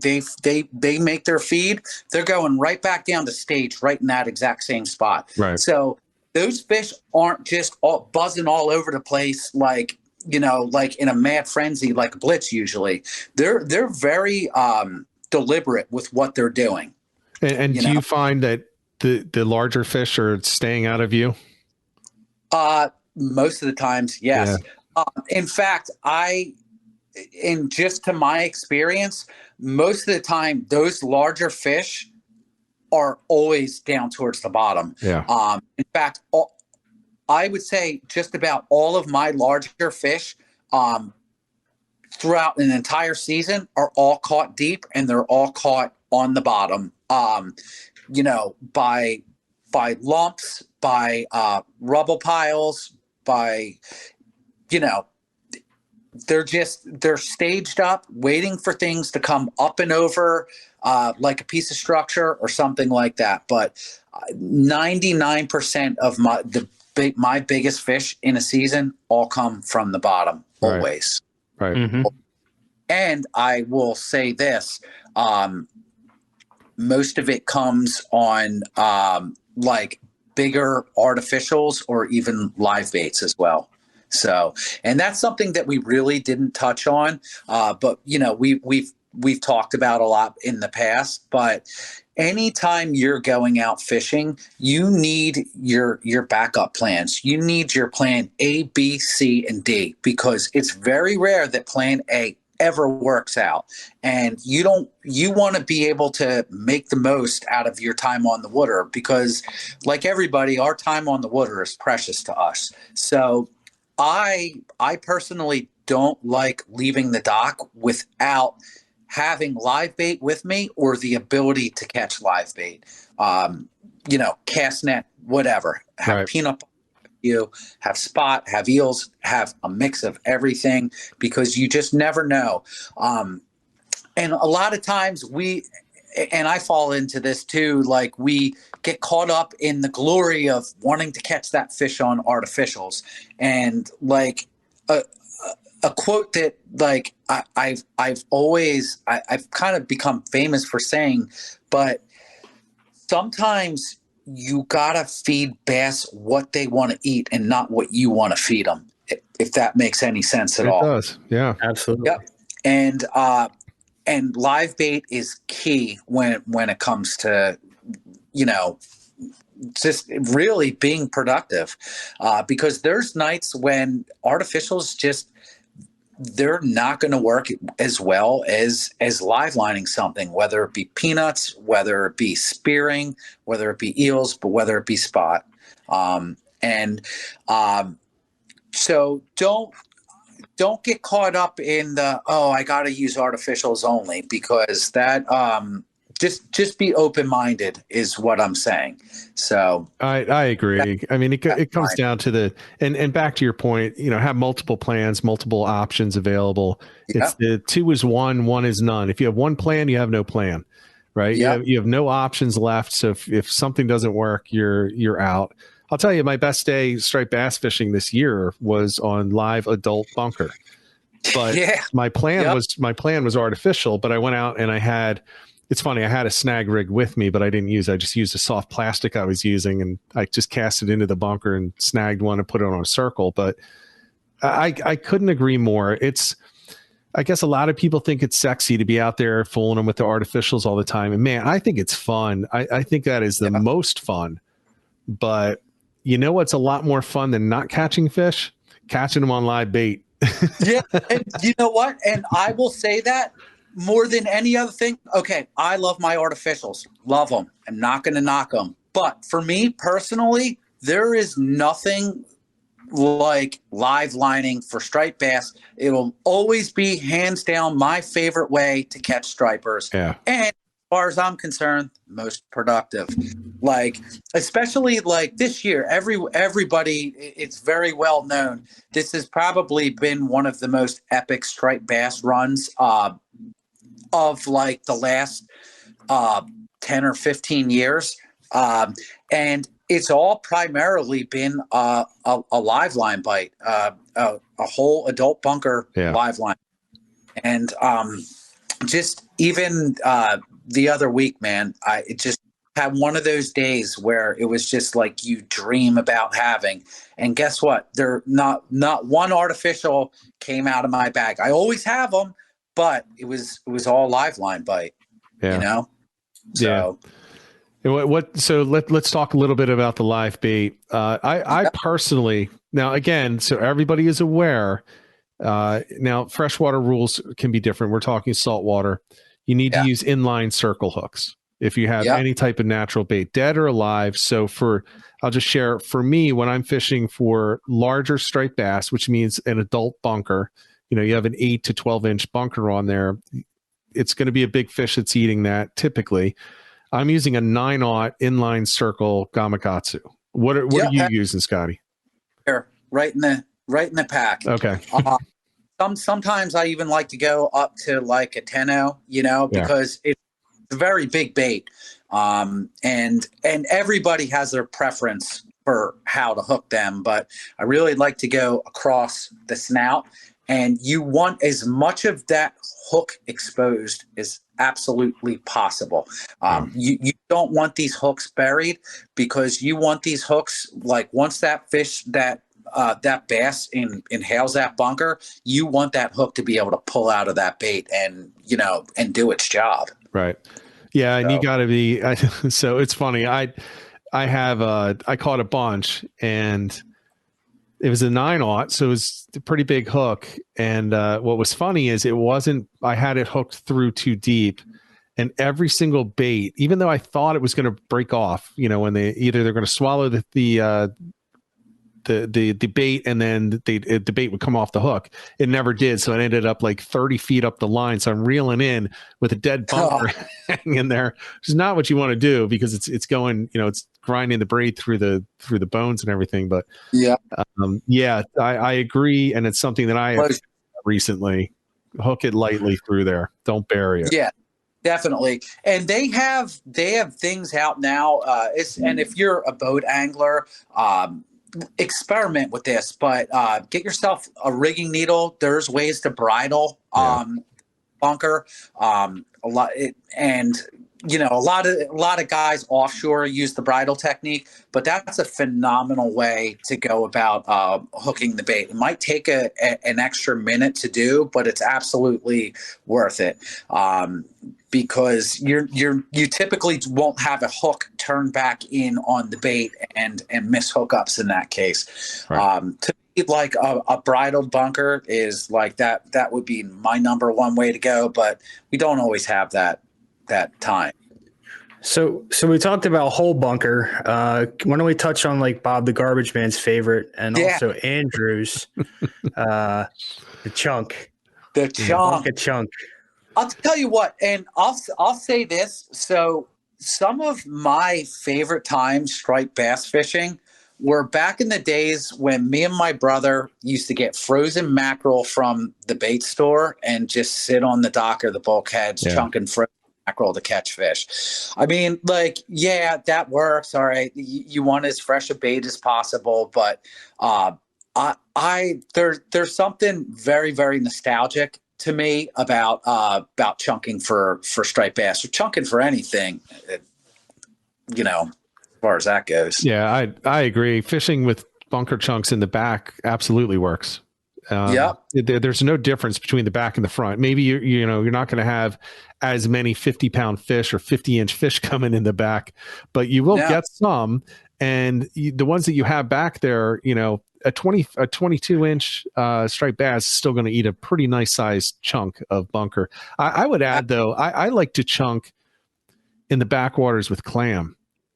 make their feed, they're going right back down to stage right in that exact same spot. Right. So those fish aren't just all buzzing all over the place like in a mad frenzy like a blitz usually. They're very deliberate with what they're doing. And do you find that the larger fish are staying out of view? Most of the times, yes. Yeah. In fact, just to my experience, most of the time, those larger fish are always down towards the bottom. Yeah. In fact, I would say just about all of my larger fish throughout an entire season are all caught deep, and they're all caught on the bottom, you know, by lumps, by rubble piles, by, you know, they're staged up, waiting for things to come up and over, like a piece of structure or something like that. But 99% of my biggest fish in a season all come from the bottom, always. Right. Mm-hmm. And I will say this, most of it comes on like bigger artificials or even live baits as well. So, and that's something that we really didn't touch on, but you know, we've talked about a lot in the past. But anytime you're going out fishing, you need your backup plans. You need your plan A, B, C, and D, because it's very rare that plan A ever works out. And you want to be able to make the most out of your time on the water, because like everybody, our time on the water is precious to us. So I personally don't like leaving the dock without having live bait with me or the ability to catch live bait. You know, cast net, whatever. Have peanut butter, you have spot, have eels, have a mix of everything, because you just never know. And a lot of times and I fall into this too, like we get caught up in the glory of wanting to catch that fish on artificials. And like a quote that like I've kind of become famous for saying, but sometimes you gotta feed bass what they want to eat and not what you want to feed them, if that makes any sense at all. It does. Yeah, absolutely. Yep. And live bait is key when it comes to, you know, just really being productive, because there's nights when artificials they're not going to work as well as live lining something, whether it be peanuts, whether it be spearing, whether it be eels, but whether it be spot. So don't get caught up in the, I got to use artificials only, because that, just be open-minded is what I'm saying. So I agree. I mean, it comes down to and back to your point, you know, have multiple plans, multiple options available. Yeah. It's the 2 is 1 is none. If you have one plan, you have no plan, right? Yeah. You have no options left. So if something doesn't work, you're out. I'll tell you, my best day striped bass fishing this year was on live adult bunker. But my plan was artificial, but I went out and it's funny, I had a snag rig with me, but I just used a soft plastic I was using, and I just cast it into the bunker and snagged one and put it on a circle. But I couldn't agree more. I guess a lot of people think it's sexy to be out there fooling them with the artificials all the time. And man, I think it's fun. I think that is the most fun. But you know what's a lot more fun than not catching fish? Catching them on live bait. Yeah. And you know what? And I will say that more than any other thing. Okay, I love my artificials. Love them. I'm not going to knock them. But for me personally, there is nothing like live lining for striped bass. It'll always be hands down my favorite way to catch stripers. Yeah. And as far as I'm concerned, most productive. Like, especially like this year, everybody, it's very well known. This has probably been one of the most epic striped bass runs of like the last 10 or 15 years. And it's all primarily been a live line bite, a whole adult bunker live line. And just even the other week, man, it just had one of those days where it was just like you dream about having. And guess what? Not one artificial came out of my bag. I always have them, but it was all live line bite, you know? So. Yeah. So let's talk a little bit about the live bait. I personally, now again, so everybody is aware, now freshwater rules can be different. We're talking saltwater. You need to use inline circle hooks if you have any type of natural bait, dead or alive. So I'll just share, for me, when I'm fishing for larger striped bass, which means an adult bunker, you know, you have an 8 to 12 inch bunker on there. it's going to be a big fish that's eating that typically. I'm using a 9/0 inline circle gamakatsu. What are you using, Scotty? Here, right in the pack. Okay. Sometimes I even like to go up to like a 10-0, because it's a very big bait. And everybody has their preference for how to hook them, but I really like to go across the snout, and you want as much of that hook exposed as absolutely possible. You don't want these hooks buried, because you want these hooks, like once that fish, that bass inhales that bunker, you want that hook to be able to pull out of that bait and do its job. Right. Yeah. And you got to be, so it's funny. I caught a bunch, and it was a 9/0, so it was a pretty big hook. And what was funny is I had it hooked through too deep, and every single bait, even though I thought it was going to break off, when they're going to swallow the bait, and then the bait would come off the hook. It never did. So it ended up like 30 feet up the line. So I'm reeling in with a dead bunker hanging there, which is not what you want to do, because it's going, it's grinding the braid through the bones and everything. But I agree. And it's something that I have recently. Hook it lightly through there. Don't bury it. Yeah. Definitely. And they have things out now. And if you're a boat angler, experiment with this, but get yourself a rigging needle. There's ways to bridle bunker. A lot of guys offshore use the bridle technique, but that's a phenomenal way to go about hooking the bait. It might take an extra minute to do, but it's absolutely worth it. Because you typically won't have a hook turn back in on the bait and miss hookups in that case. Right. To me, like a bridled bunker is like that would be my number one way to go, but we don't always have that time. So we talked about whole bunker. Why don't we touch on like Bob the Garbage Man's favorite, and also Andrew's the chunk. The chunk. Chunk. I'll tell you what, and I'll say this. So some of my favorite times striped bass fishing were back in the days when me and my brother used to get frozen mackerel from the bait store and just sit on the dock or the bulkheads chunking frozen mackerel to catch fish. I mean, like, yeah, that works. All right. You want as fresh a bait as possible, but there's something very, very nostalgic to me about chunking for striped bass, or chunking for anything, as far as that goes. Yeah, I agree. Fishing with bunker chunks in the back absolutely works. There's no difference between the back and the front. Maybe you're not going to have as many 50-pound fish or 50-inch fish coming in the back, but you will get some. And the ones that you have back there, a 22-inch striped bass is still going to eat a pretty nice sized chunk of bunker. I would add, though, I like to chunk in the backwaters with clam.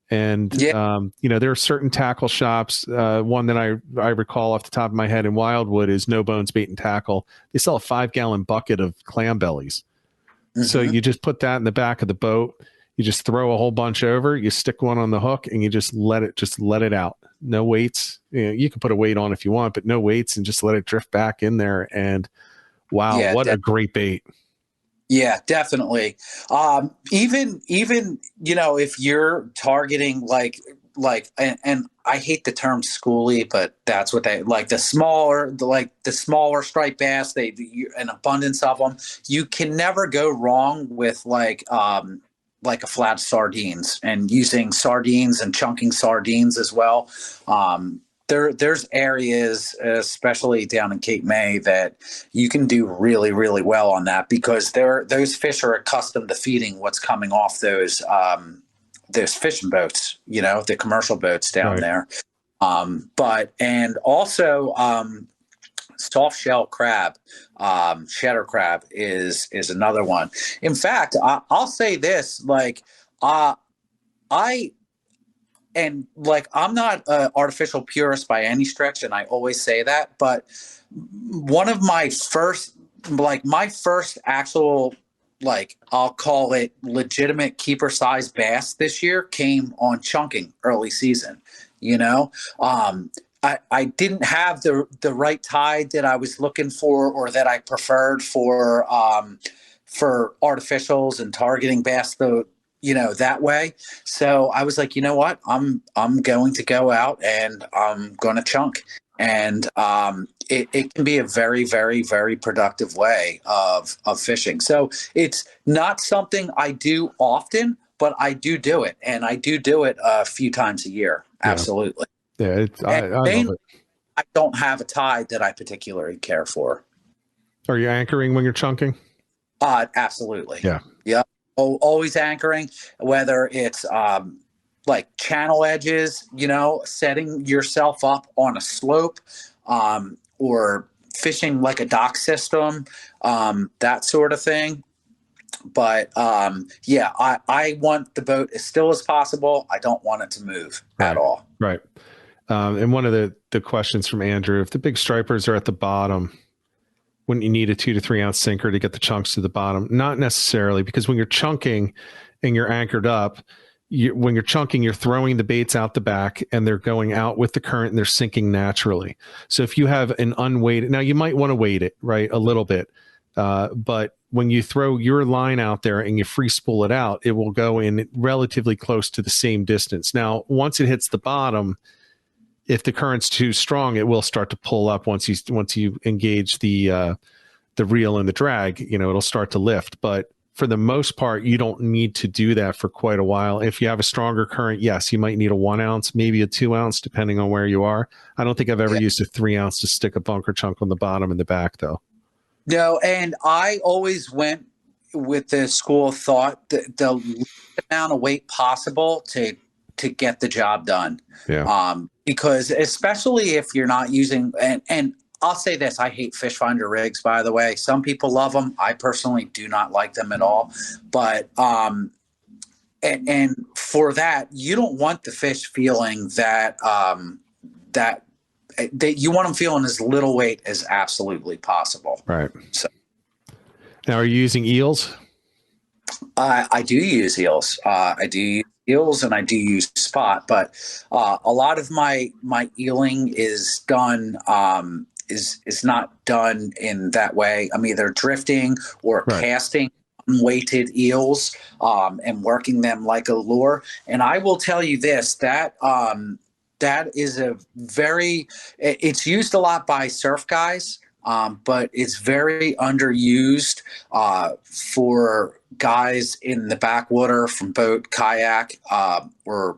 And, there are certain tackle shops. One that I recall off the top of my head in Wildwood is No Bones Bait and Tackle. They sell a 5-gallon bucket of clam bellies. Mm-hmm. So you just put that in the back of the boat. You just throw a whole bunch over, you stick one on the hook, and you just let it out. No weights. You can put a weight on if you want, but no weights, and just let it drift back in there. And wow, what a great bait. Yeah, definitely. Even if you're targeting like and I hate the term schoolie, but that's what they like, the smaller striped bass, an abundance of them. You can never go wrong with like a flat sardines, and using sardines and chunking sardines as well. There's areas, especially down in Cape May, that you can do really, really well on that, because those fish are accustomed to feeding what's coming off those fishing boats, the commercial boats down there. And also soft shell crab, cheddar crab is another one. In fact, I'll say this, I'm not an artificial purist by any stretch, and I always say that, but one of my first actual like I'll call it legitimate keeper size bass this year came on chunking early season. You know, I didn't have the right tide that I was looking for or that I preferred for artificials and targeting bass that way. So I was like, you know what, I'm going to go out and I'm going to chunk. And it can be a very, very, very productive way of fishing. So it's not something I do often, but I do it. And I do it a few times a year. Absolutely. Yeah, I love it. I don't have a tide that I particularly care for. Are you anchoring when you're chunking? Absolutely. Yeah. Yep. Always anchoring, whether it's like channel edges, setting yourself up on a slope, or fishing like a dock system, that sort of thing. But I want the boat as still as possible. I don't want it to move at all. Right. And one of the questions from Andrew, if the big stripers are at the bottom, wouldn't you need a 2 to 3 ounce sinker to get the chunks to the bottom? Not necessarily, because when you're chunking and you're anchored up, when you're chunking, you're throwing the baits out the back and they're going out with the current and they're sinking naturally. So if you have an unweighted, now you might want to weight it, right, a little bit. But when you throw your line out there and you free spool it out, it will go in relatively close to the same distance. Now, once it hits the bottom, if the current's too strong, it will start to pull up once you engage the reel and the drag, it'll start to lift. But for the most part, you don't need to do that for quite a while. If you have a stronger current, yes, you might need a 1 ounce, maybe a 2 ounce, depending on where you are. I don't think I've ever used a 3 ounce to stick a bunker chunk on the bottom and the back, though. No, and I always went with the school of thought that the least amount of weight possible to get the job done. Yeah. Because especially if you're not using, and I'll say this, I hate fish finder rigs, by the way. Some people love them. I personally do not like them at all. But, and for that, you don't want the fish feeling that you want them feeling as little weight as absolutely possible. Right. So now, are you using eels? I do use eels. I do use eels and I do use spot, but a lot of my eeling is done is not done in that way. I'm either drifting or casting unweighted eels and working them like a lure. And I will tell you this, that is it's used a lot by surf guys, but it's very underused for guys in the backwater from boat, kayak, or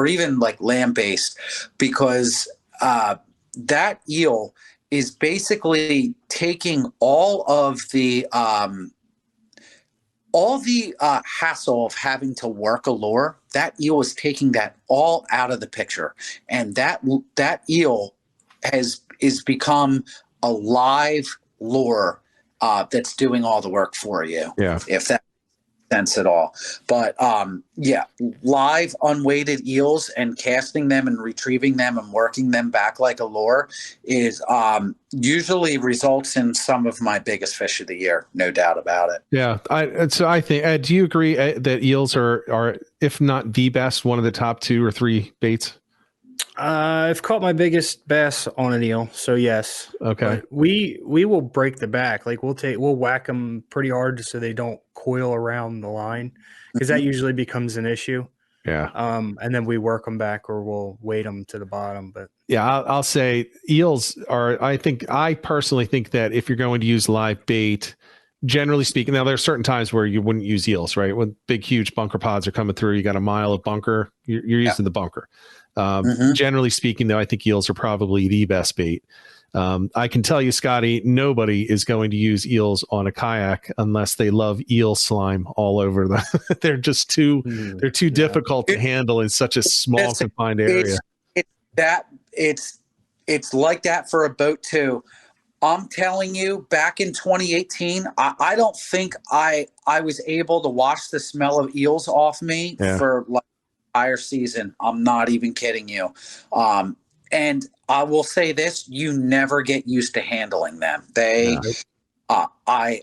even like land-based, because that eel is basically taking all the hassle of having to work a lure. That eel is taking that all out of the picture, and that eel is become a live lure that's doing all the work for you. Yeah. If that makes sense at all. But live unweighted eels and casting them and retrieving them and working them back like a lure is usually results in some of my biggest fish of the year, no doubt about it. Yeah. I think, do you agree that eels are, if not the best, one of the top 2 or 3 baits? I've caught my biggest bass on an eel, so yes. Okay. But we will break the back. Like we'll whack them pretty hard so they don't coil around the line, because that usually becomes an issue. Yeah. And then we work them back, or we'll weight them to the bottom. But yeah, I'll say eels are. I personally think that if you're going to use live bait, generally speaking, now there are certain times where you wouldn't use eels, right? When big, huge bunker pods are coming through, you got a mile of bunker, you're using the bunker. Generally speaking, though, I think eels are probably the best bait. I can tell you, Scotty, nobody is going to use eels on a kayak unless they love eel slime all over them. They're just too difficult to handle in such a small confined area. It's like that for a boat too. I'm telling you, back in 2018, I don't think I was able to wash the smell of eels off me for like entire season. I'm not even kidding you. And I will say this, you never get used to handling them. I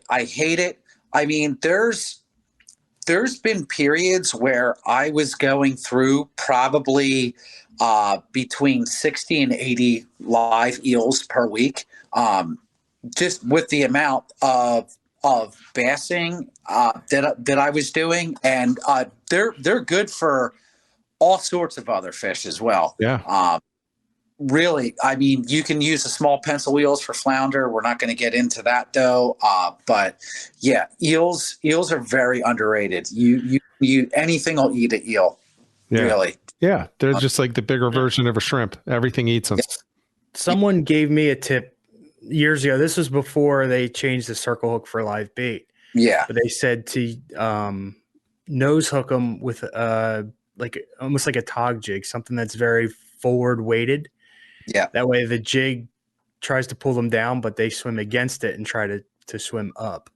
hate it. I mean, there's been periods where I was going through probably between 60 and 80 live eels per week, just with the amount of bassing that I was doing, and they're good for all sorts of other fish as well. Yeah. Really, I mean, you can use the small pencil wheels for flounder. We're not going to get into that though. But yeah, eels are very underrated. You anything will eat an eel. Yeah. Really. Yeah. They're just like the bigger version of a shrimp. Everything eats them. Someone gave me a tip years ago. This was before they changed the circle hook for live bait. Yeah. But they said to nose hook them with like almost like a tog jig, something that's very forward weighted. Yeah. That way the jig tries to pull them down, but they swim against it and try to swim up.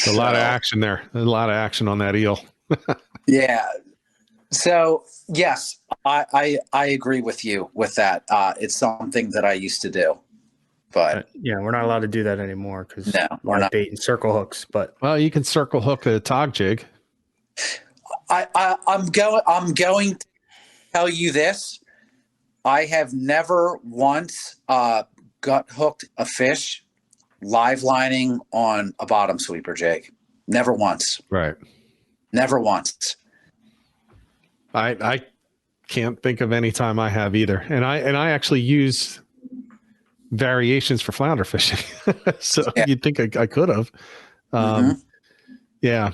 A lot of action there. A lot of action on that eel. Yeah. So yes, I agree with you with that. It's something that I used to do, but yeah, we're not allowed to do that anymore because we're not bait and circle hooks. But well, you can circle hook a tog jig. I'm going to tell you this. I have never once gut hooked a fish live lining on a bottom sweeper jig. Never once. Right. Never once. I can't think of any time I have either. And I actually use variations for flounder fishing. So you'd think I could have. Yeah.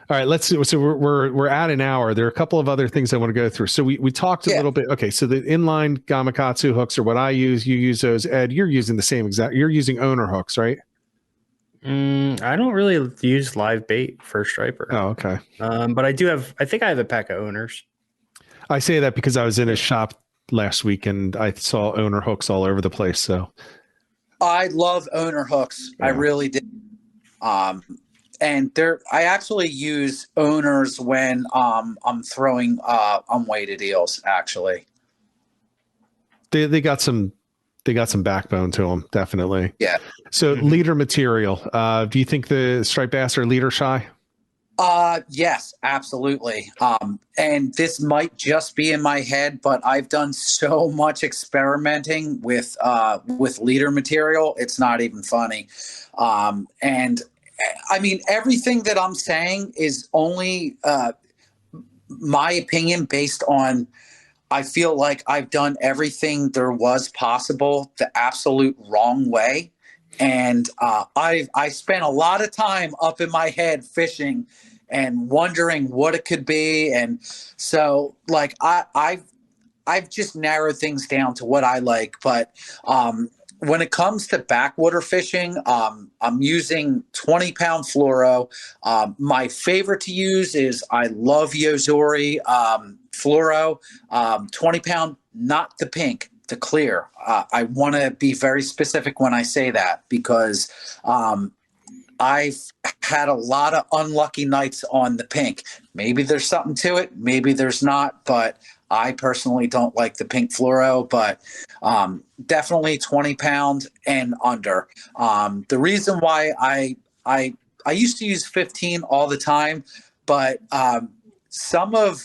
All right, let's. So we're at an hour. There are a couple of other things I want to go through. So we talked a little bit. Okay, so the inline gamakatsu hooks are what I use. You use those. Ed, you're using the same exact. You're using owner hooks, right? I don't really use live bait for striper. Oh, okay. But I do have. I think I have a pack of owners. I say that because I was in a shop last week and I saw owner hooks all over the place. So I love owner hooks. Yeah. I really did. And I actually use owners when I'm throwing unweighted eels. Actually, they got some backbone to them, definitely. Yeah. So leader material. Do you think the striped bass are leader shy? Yes, absolutely. And this might just be in my head, but I've done so much experimenting with leader material. It's not even funny. And I mean, everything that I'm saying is only my opinion based on, I feel like I've done everything there was possible the absolute wrong way. And I spent a lot of time up in my head fishing and wondering what it could be. And so like I've just narrowed things down to what I like. But when it comes to backwater fishing, I'm using 20-pound fluoro. My favorite to use is I love Yozori fluoro, 20-pound, not the pink, the clear. I want to be very specific when I say that because I've had a lot of unlucky nights on the pink. Maybe there's something to it, maybe there's not, but I personally don't like the pink fluoro, but definitely 20-pound and under. The reason why I used to use 15 all the time, but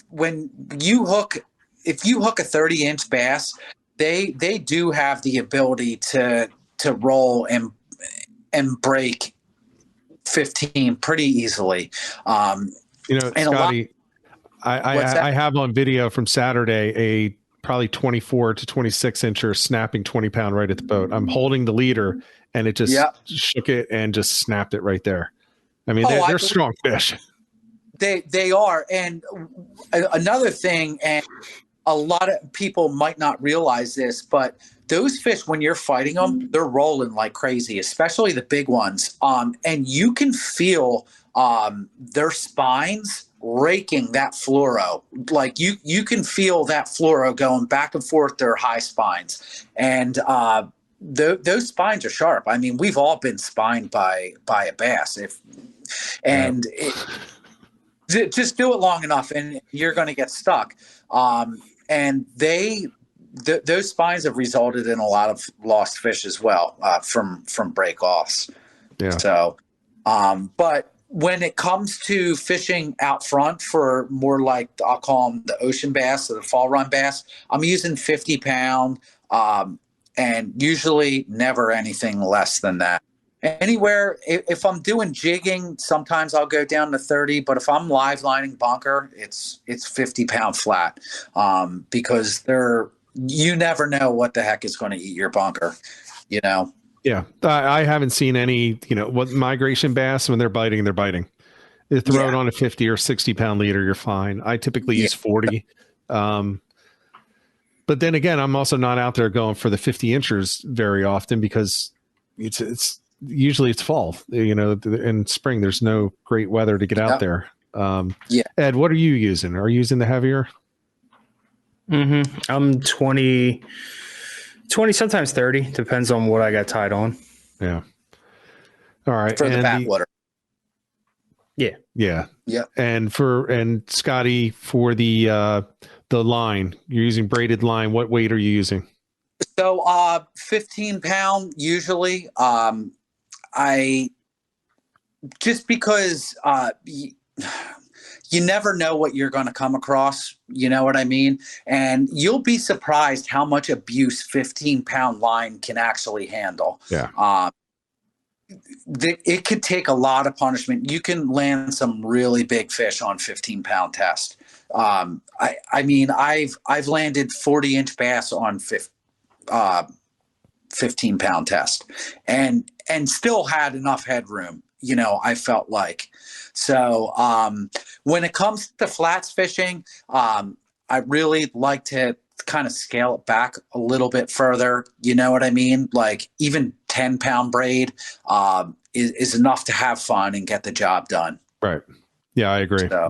when you hook, if you hook a 30-inch bass, they do have the ability to roll and break 15 pretty easily. Scotty, I have on video from Saturday a probably 24 to 26 incher snapping 20-pound right at the boat. I'm holding the leader and it just shook it and just snapped it right there. I mean, they're strong fish. They are. And another thing, and a lot of people might not realize this, but those fish, when you're fighting them, they're rolling like crazy, especially the big ones. And you can feel their spines raking that fluoro. Like you can feel that fluoro going back and forth their high spines. And those spines are sharp. I mean, we've all been spined by a bass. Just do it long enough and you're going to get stuck. And those spines have resulted in a lot of lost fish as well from break offs. Yeah. So, but when it comes to fishing out front for more like, I'll call them the ocean bass or the fall run bass, I'm using 50 pound, and usually never anything less than that. Anywhere, if I'm doing jigging, sometimes I'll go down to 30, but if I'm live lining bunker, it's 50 pound flat, because you never know what the heck is going to eat your bunker, you know? Yeah. I haven't seen any, what migration bass, when they're biting, they're biting. You throw it on a 50 or 60 pound leader, you're fine. I typically use 40. But then again, I'm also not out there going for the 50 inchers very often, because it's usually it's fall, in spring, there's no great weather to get out there. Ed, what are you using? Are you using the heavier? I'm 20, sometimes 30, depends on what I got tied on. Yeah. All right. For the backwater. Yeah. And Scotty, for the line, you're using braided line. What weight are you using? So 15 pound usually. I just because you never know what you're going to come across, you know what I mean? And you'll be surprised how much abuse 15 pound line can actually handle. Yeah. It could take a lot of punishment. You can land some really big fish on 15 pound test. I mean, I've landed 40-inch bass on 15 pound test and still had enough headroom, I felt like. So when it comes to flats fishing, I really like to kind of scale it back a little bit further. You know what I mean? Like even 10 pound braid is enough to have fun and get the job done. Right. Yeah, I agree. So,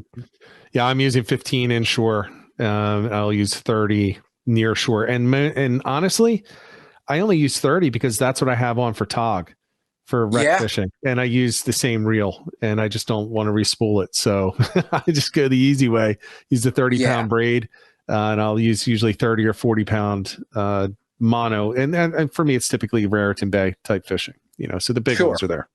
yeah, I'm using 15 inshore. I'll use 30 near shore. And honestly, I only use 30 because that's what I have on for tog, for wreck fishing. And I use the same reel, and I just don't want to respool it. So I just go the easy way, use the 30 pound braid, and I'll use usually 30 or 40 pound mono. And for me, it's typically Raritan Bay type fishing, so the big ones are there.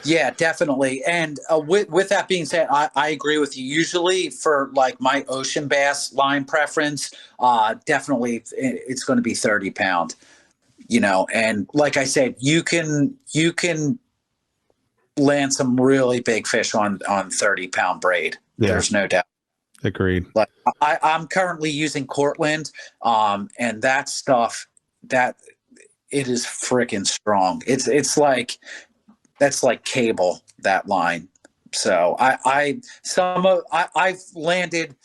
Yeah, definitely. And with that being said, I agree with you. Usually for like my ocean bass line preference, definitely it's going to be 30 pound, and like I said, you can land some really big fish on 30 pound braid. Yeah. There's no doubt. Agreed. But I'm currently using Cortland, and that stuff, that it is freaking strong. It's like, that's like cable, that line. So I've landed,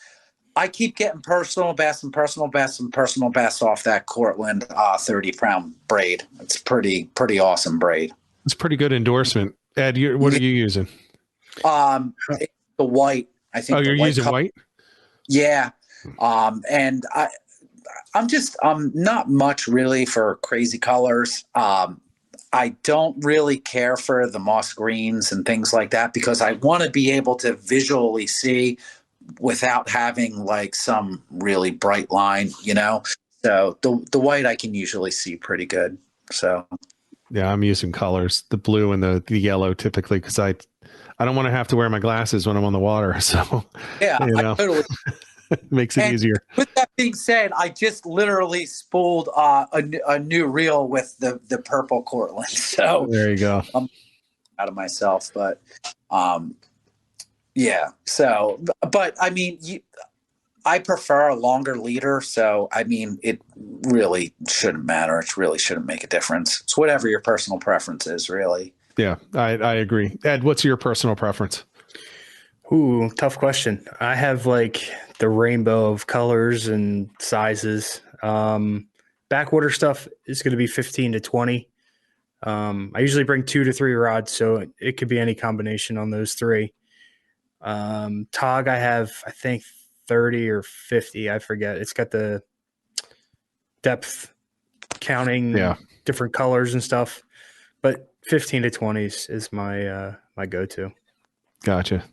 I keep getting personal best off that Cortland 30 pound braid. It's pretty awesome braid. It's pretty good endorsement. Ed, what are you using? The white, I think. Oh, you're using white? Yeah. And I'm not much really for crazy colors. I don't really care for the moss greens and things like that, because I want to be able to visually see without having like some really bright line, So the white I can usually see pretty good. So yeah, I'm using colors, the blue and the yellow typically, because I don't want to have to wear my glasses when I'm on the water. So yeah, I totally. Makes it easier. With that being said, I just literally spooled a new reel with the purple Cortland. So there you go. I'm out of myself, but yeah. So, but I mean, I prefer a longer leader. So, I mean, it really shouldn't matter. It really shouldn't make a difference. It's whatever your personal preference is, really. Yeah, I agree. Ed, what's your personal preference? Ooh, tough question. I have like the rainbow of colors and sizes. Backwater stuff is going to be 15 to 20. I usually bring 2 to 3 rods, so it could be any combination on those 3. Tog, I have, I think 30 or 50. I forget. It's got the depth counting, different colors and stuff, but 15 to 20 is my go-to. Gotcha.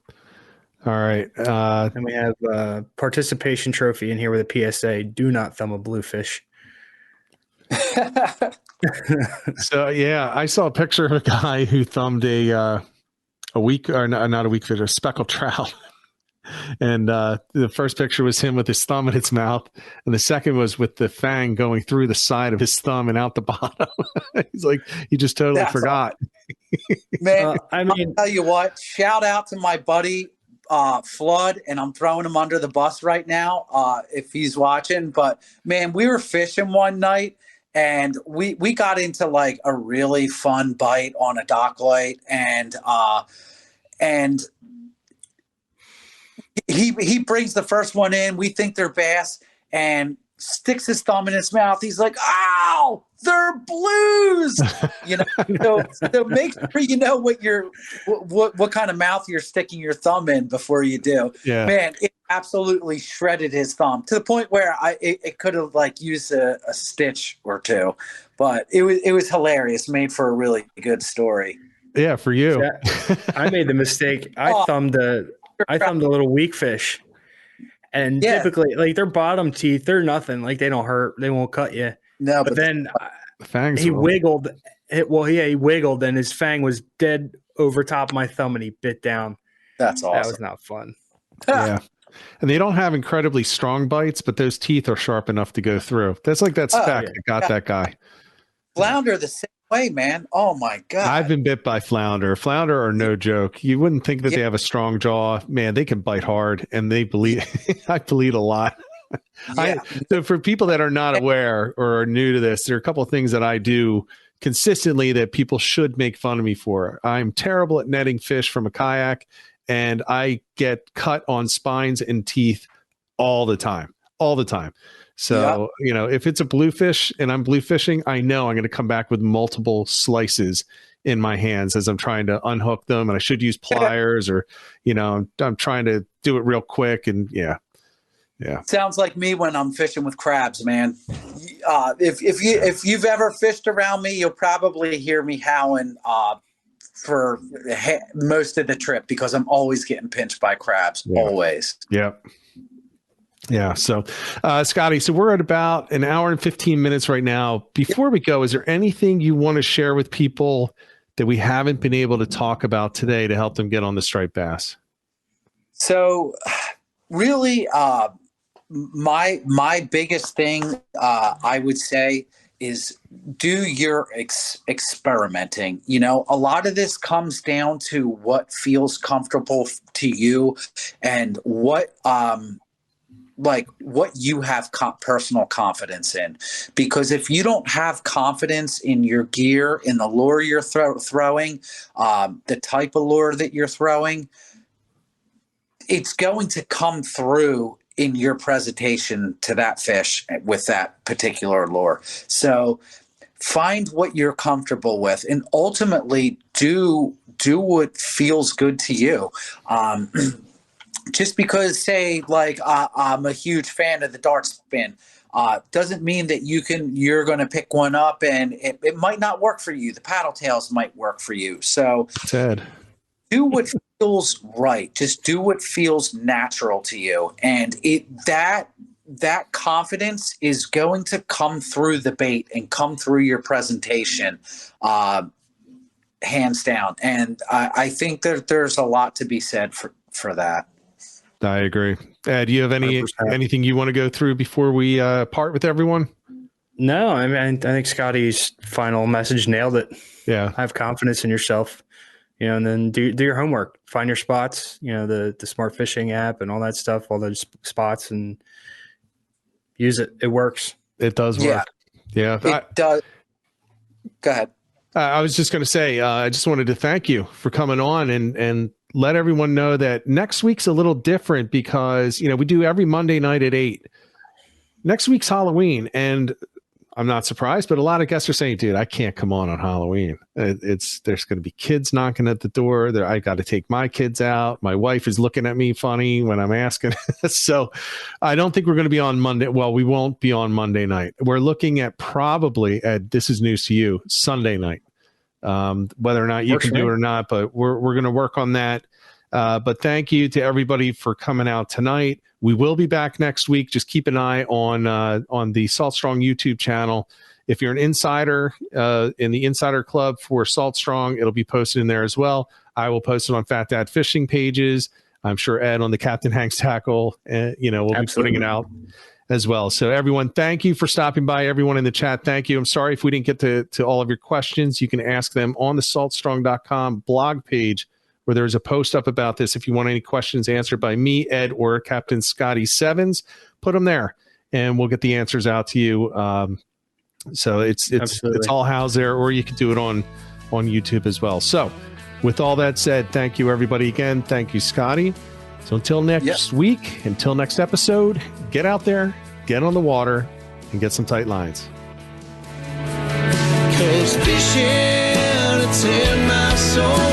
All right. And we have a participation trophy in here with a PSA. Do not thumb a bluefish. So, yeah, I saw a picture of a guy who thumbed a a week, or not a week fish, a speckled trout. And the first picture was him with his thumb in his mouth, and the second was with the fang going through the side of his thumb and out the bottom. He's like, he just totally forgot. Awesome. Man, I'll tell you what, shout out to my buddy Flood, and I'm throwing him under the bus right now if he's watching. But man, we were fishing one night, and we got into like a really fun bite on a dock light, and he brings the first one in. We think they're bass, and sticks his thumb in his mouth. He's like, "Ow, they're blues!" So make sure you know what kind of mouth you're sticking your thumb in before you do. Yeah, man, it absolutely shredded his thumb to the point where it could have like used a stitch or two, but it was hilarious. Made for a really good story. Yeah, for you. Yeah, I made the mistake. I thumbed the little weak fish. And typically, like their bottom teeth, they're nothing. Like they don't hurt. They won't cut you. No, but then the fangs he wiggled. He wiggled, and his fang was dead over top of my thumb, and he bit down. That's awesome. That was not fun. Yeah. And they don't have incredibly strong bites, but those teeth are sharp enough to go through. That's like that speck that got that guy. Flounder the same way, man. Oh my God. I've been bit by flounder. Flounder are no joke. You wouldn't think that they have a strong jaw. Man, they can bite hard, and they bleed. I bleed a lot. Yeah. So for people that are not aware or are new to this, there are a couple of things that I do consistently that people should make fun of me for. I'm terrible at netting fish from a kayak, and I get cut on spines and teeth all the time. So, if it's a bluefish and I'm blue fishing, I know I'm going to come back with multiple slices in my hands as I'm trying to unhook them, and I should use pliers or, I'm trying to do it real quick. And yeah. Sounds like me when I'm fishing with crabs, man. If you've ever fished around me, you'll probably hear me howling for most of the trip because I'm always getting pinched by crabs. Yeah. Always. Yep. Yeah. So, Scotty, so we're at about an hour and 15 minutes right now. Before we go, is there anything you want to share with people that we haven't been able to talk about today to help them get on the striped bass? So really, my biggest thing, I would say, is do your experimenting. A lot of this comes down to what feels comfortable to you and what you have personal confidence in. Because if you don't have confidence in your gear, in the lure you're throwing, the type of lure that you're throwing, it's going to come through in your presentation to that fish with that particular lure. So find what you're comfortable with and ultimately do what feels good to you. Just because, say, like I'm a huge fan of the dart spin, doesn't mean that you're going to pick one up and it might not work for you. The paddle tails might work for you. So Ted, do what feels right. Just do what feels natural to you, and that confidence is going to come through the bait and come through your presentation, hands down. And I think that there's a lot to be said for that. I agree. Do you have anything you want to go through before we part with everyone? No, I mean, I think Scotty's final message nailed it. Yeah. Have confidence in yourself, and then do your homework, find your spots, the smart fishing app and all that stuff, all those spots, and use it. It works. It does work. Yeah. It does. Go ahead. I was just going to say, I just wanted to thank you for coming on and let everyone know that next week's a little different because, we do every Monday night at 8. Next week's Halloween, and I'm not surprised, but a lot of guests are saying, dude, I can't come on Halloween. There's going to be kids knocking at the door. I got to take my kids out. My wife is looking at me funny when I'm asking. So I don't think we're going to be on Monday. Well, we won't be on Monday night. We're looking at this is news to you, Sunday night. Whether or not you can do it or not, but we're going to work on that. But thank you to everybody for coming out tonight. We will be back next week. Just keep an eye on the Salt Strong YouTube channel. If you're an insider in the Insider Club for Salt Strong, it'll be posted in there as well. I will post it on Fat Dad Fishing pages. I'm sure Ed on the Captain Hank's Tackle, we'll be putting it out as well. So everyone, thank you for stopping by. Everyone in the chat, thank you. I'm sorry if we didn't get to all of your questions. You can ask them on the saltstrong.com blog page, where there's a post up about this. If you want any questions answered by me, Ed, or Captain Scotty Sevins, put them there and we'll get the answers out to you. So it's all housed there, or you can do it on YouTube as well. So with all that said, thank you everybody again. Thank you, Scotty. So until next week, until next episode, get out there, get on the water, and get some tight lines. 'Cause fishing, it's in my soul.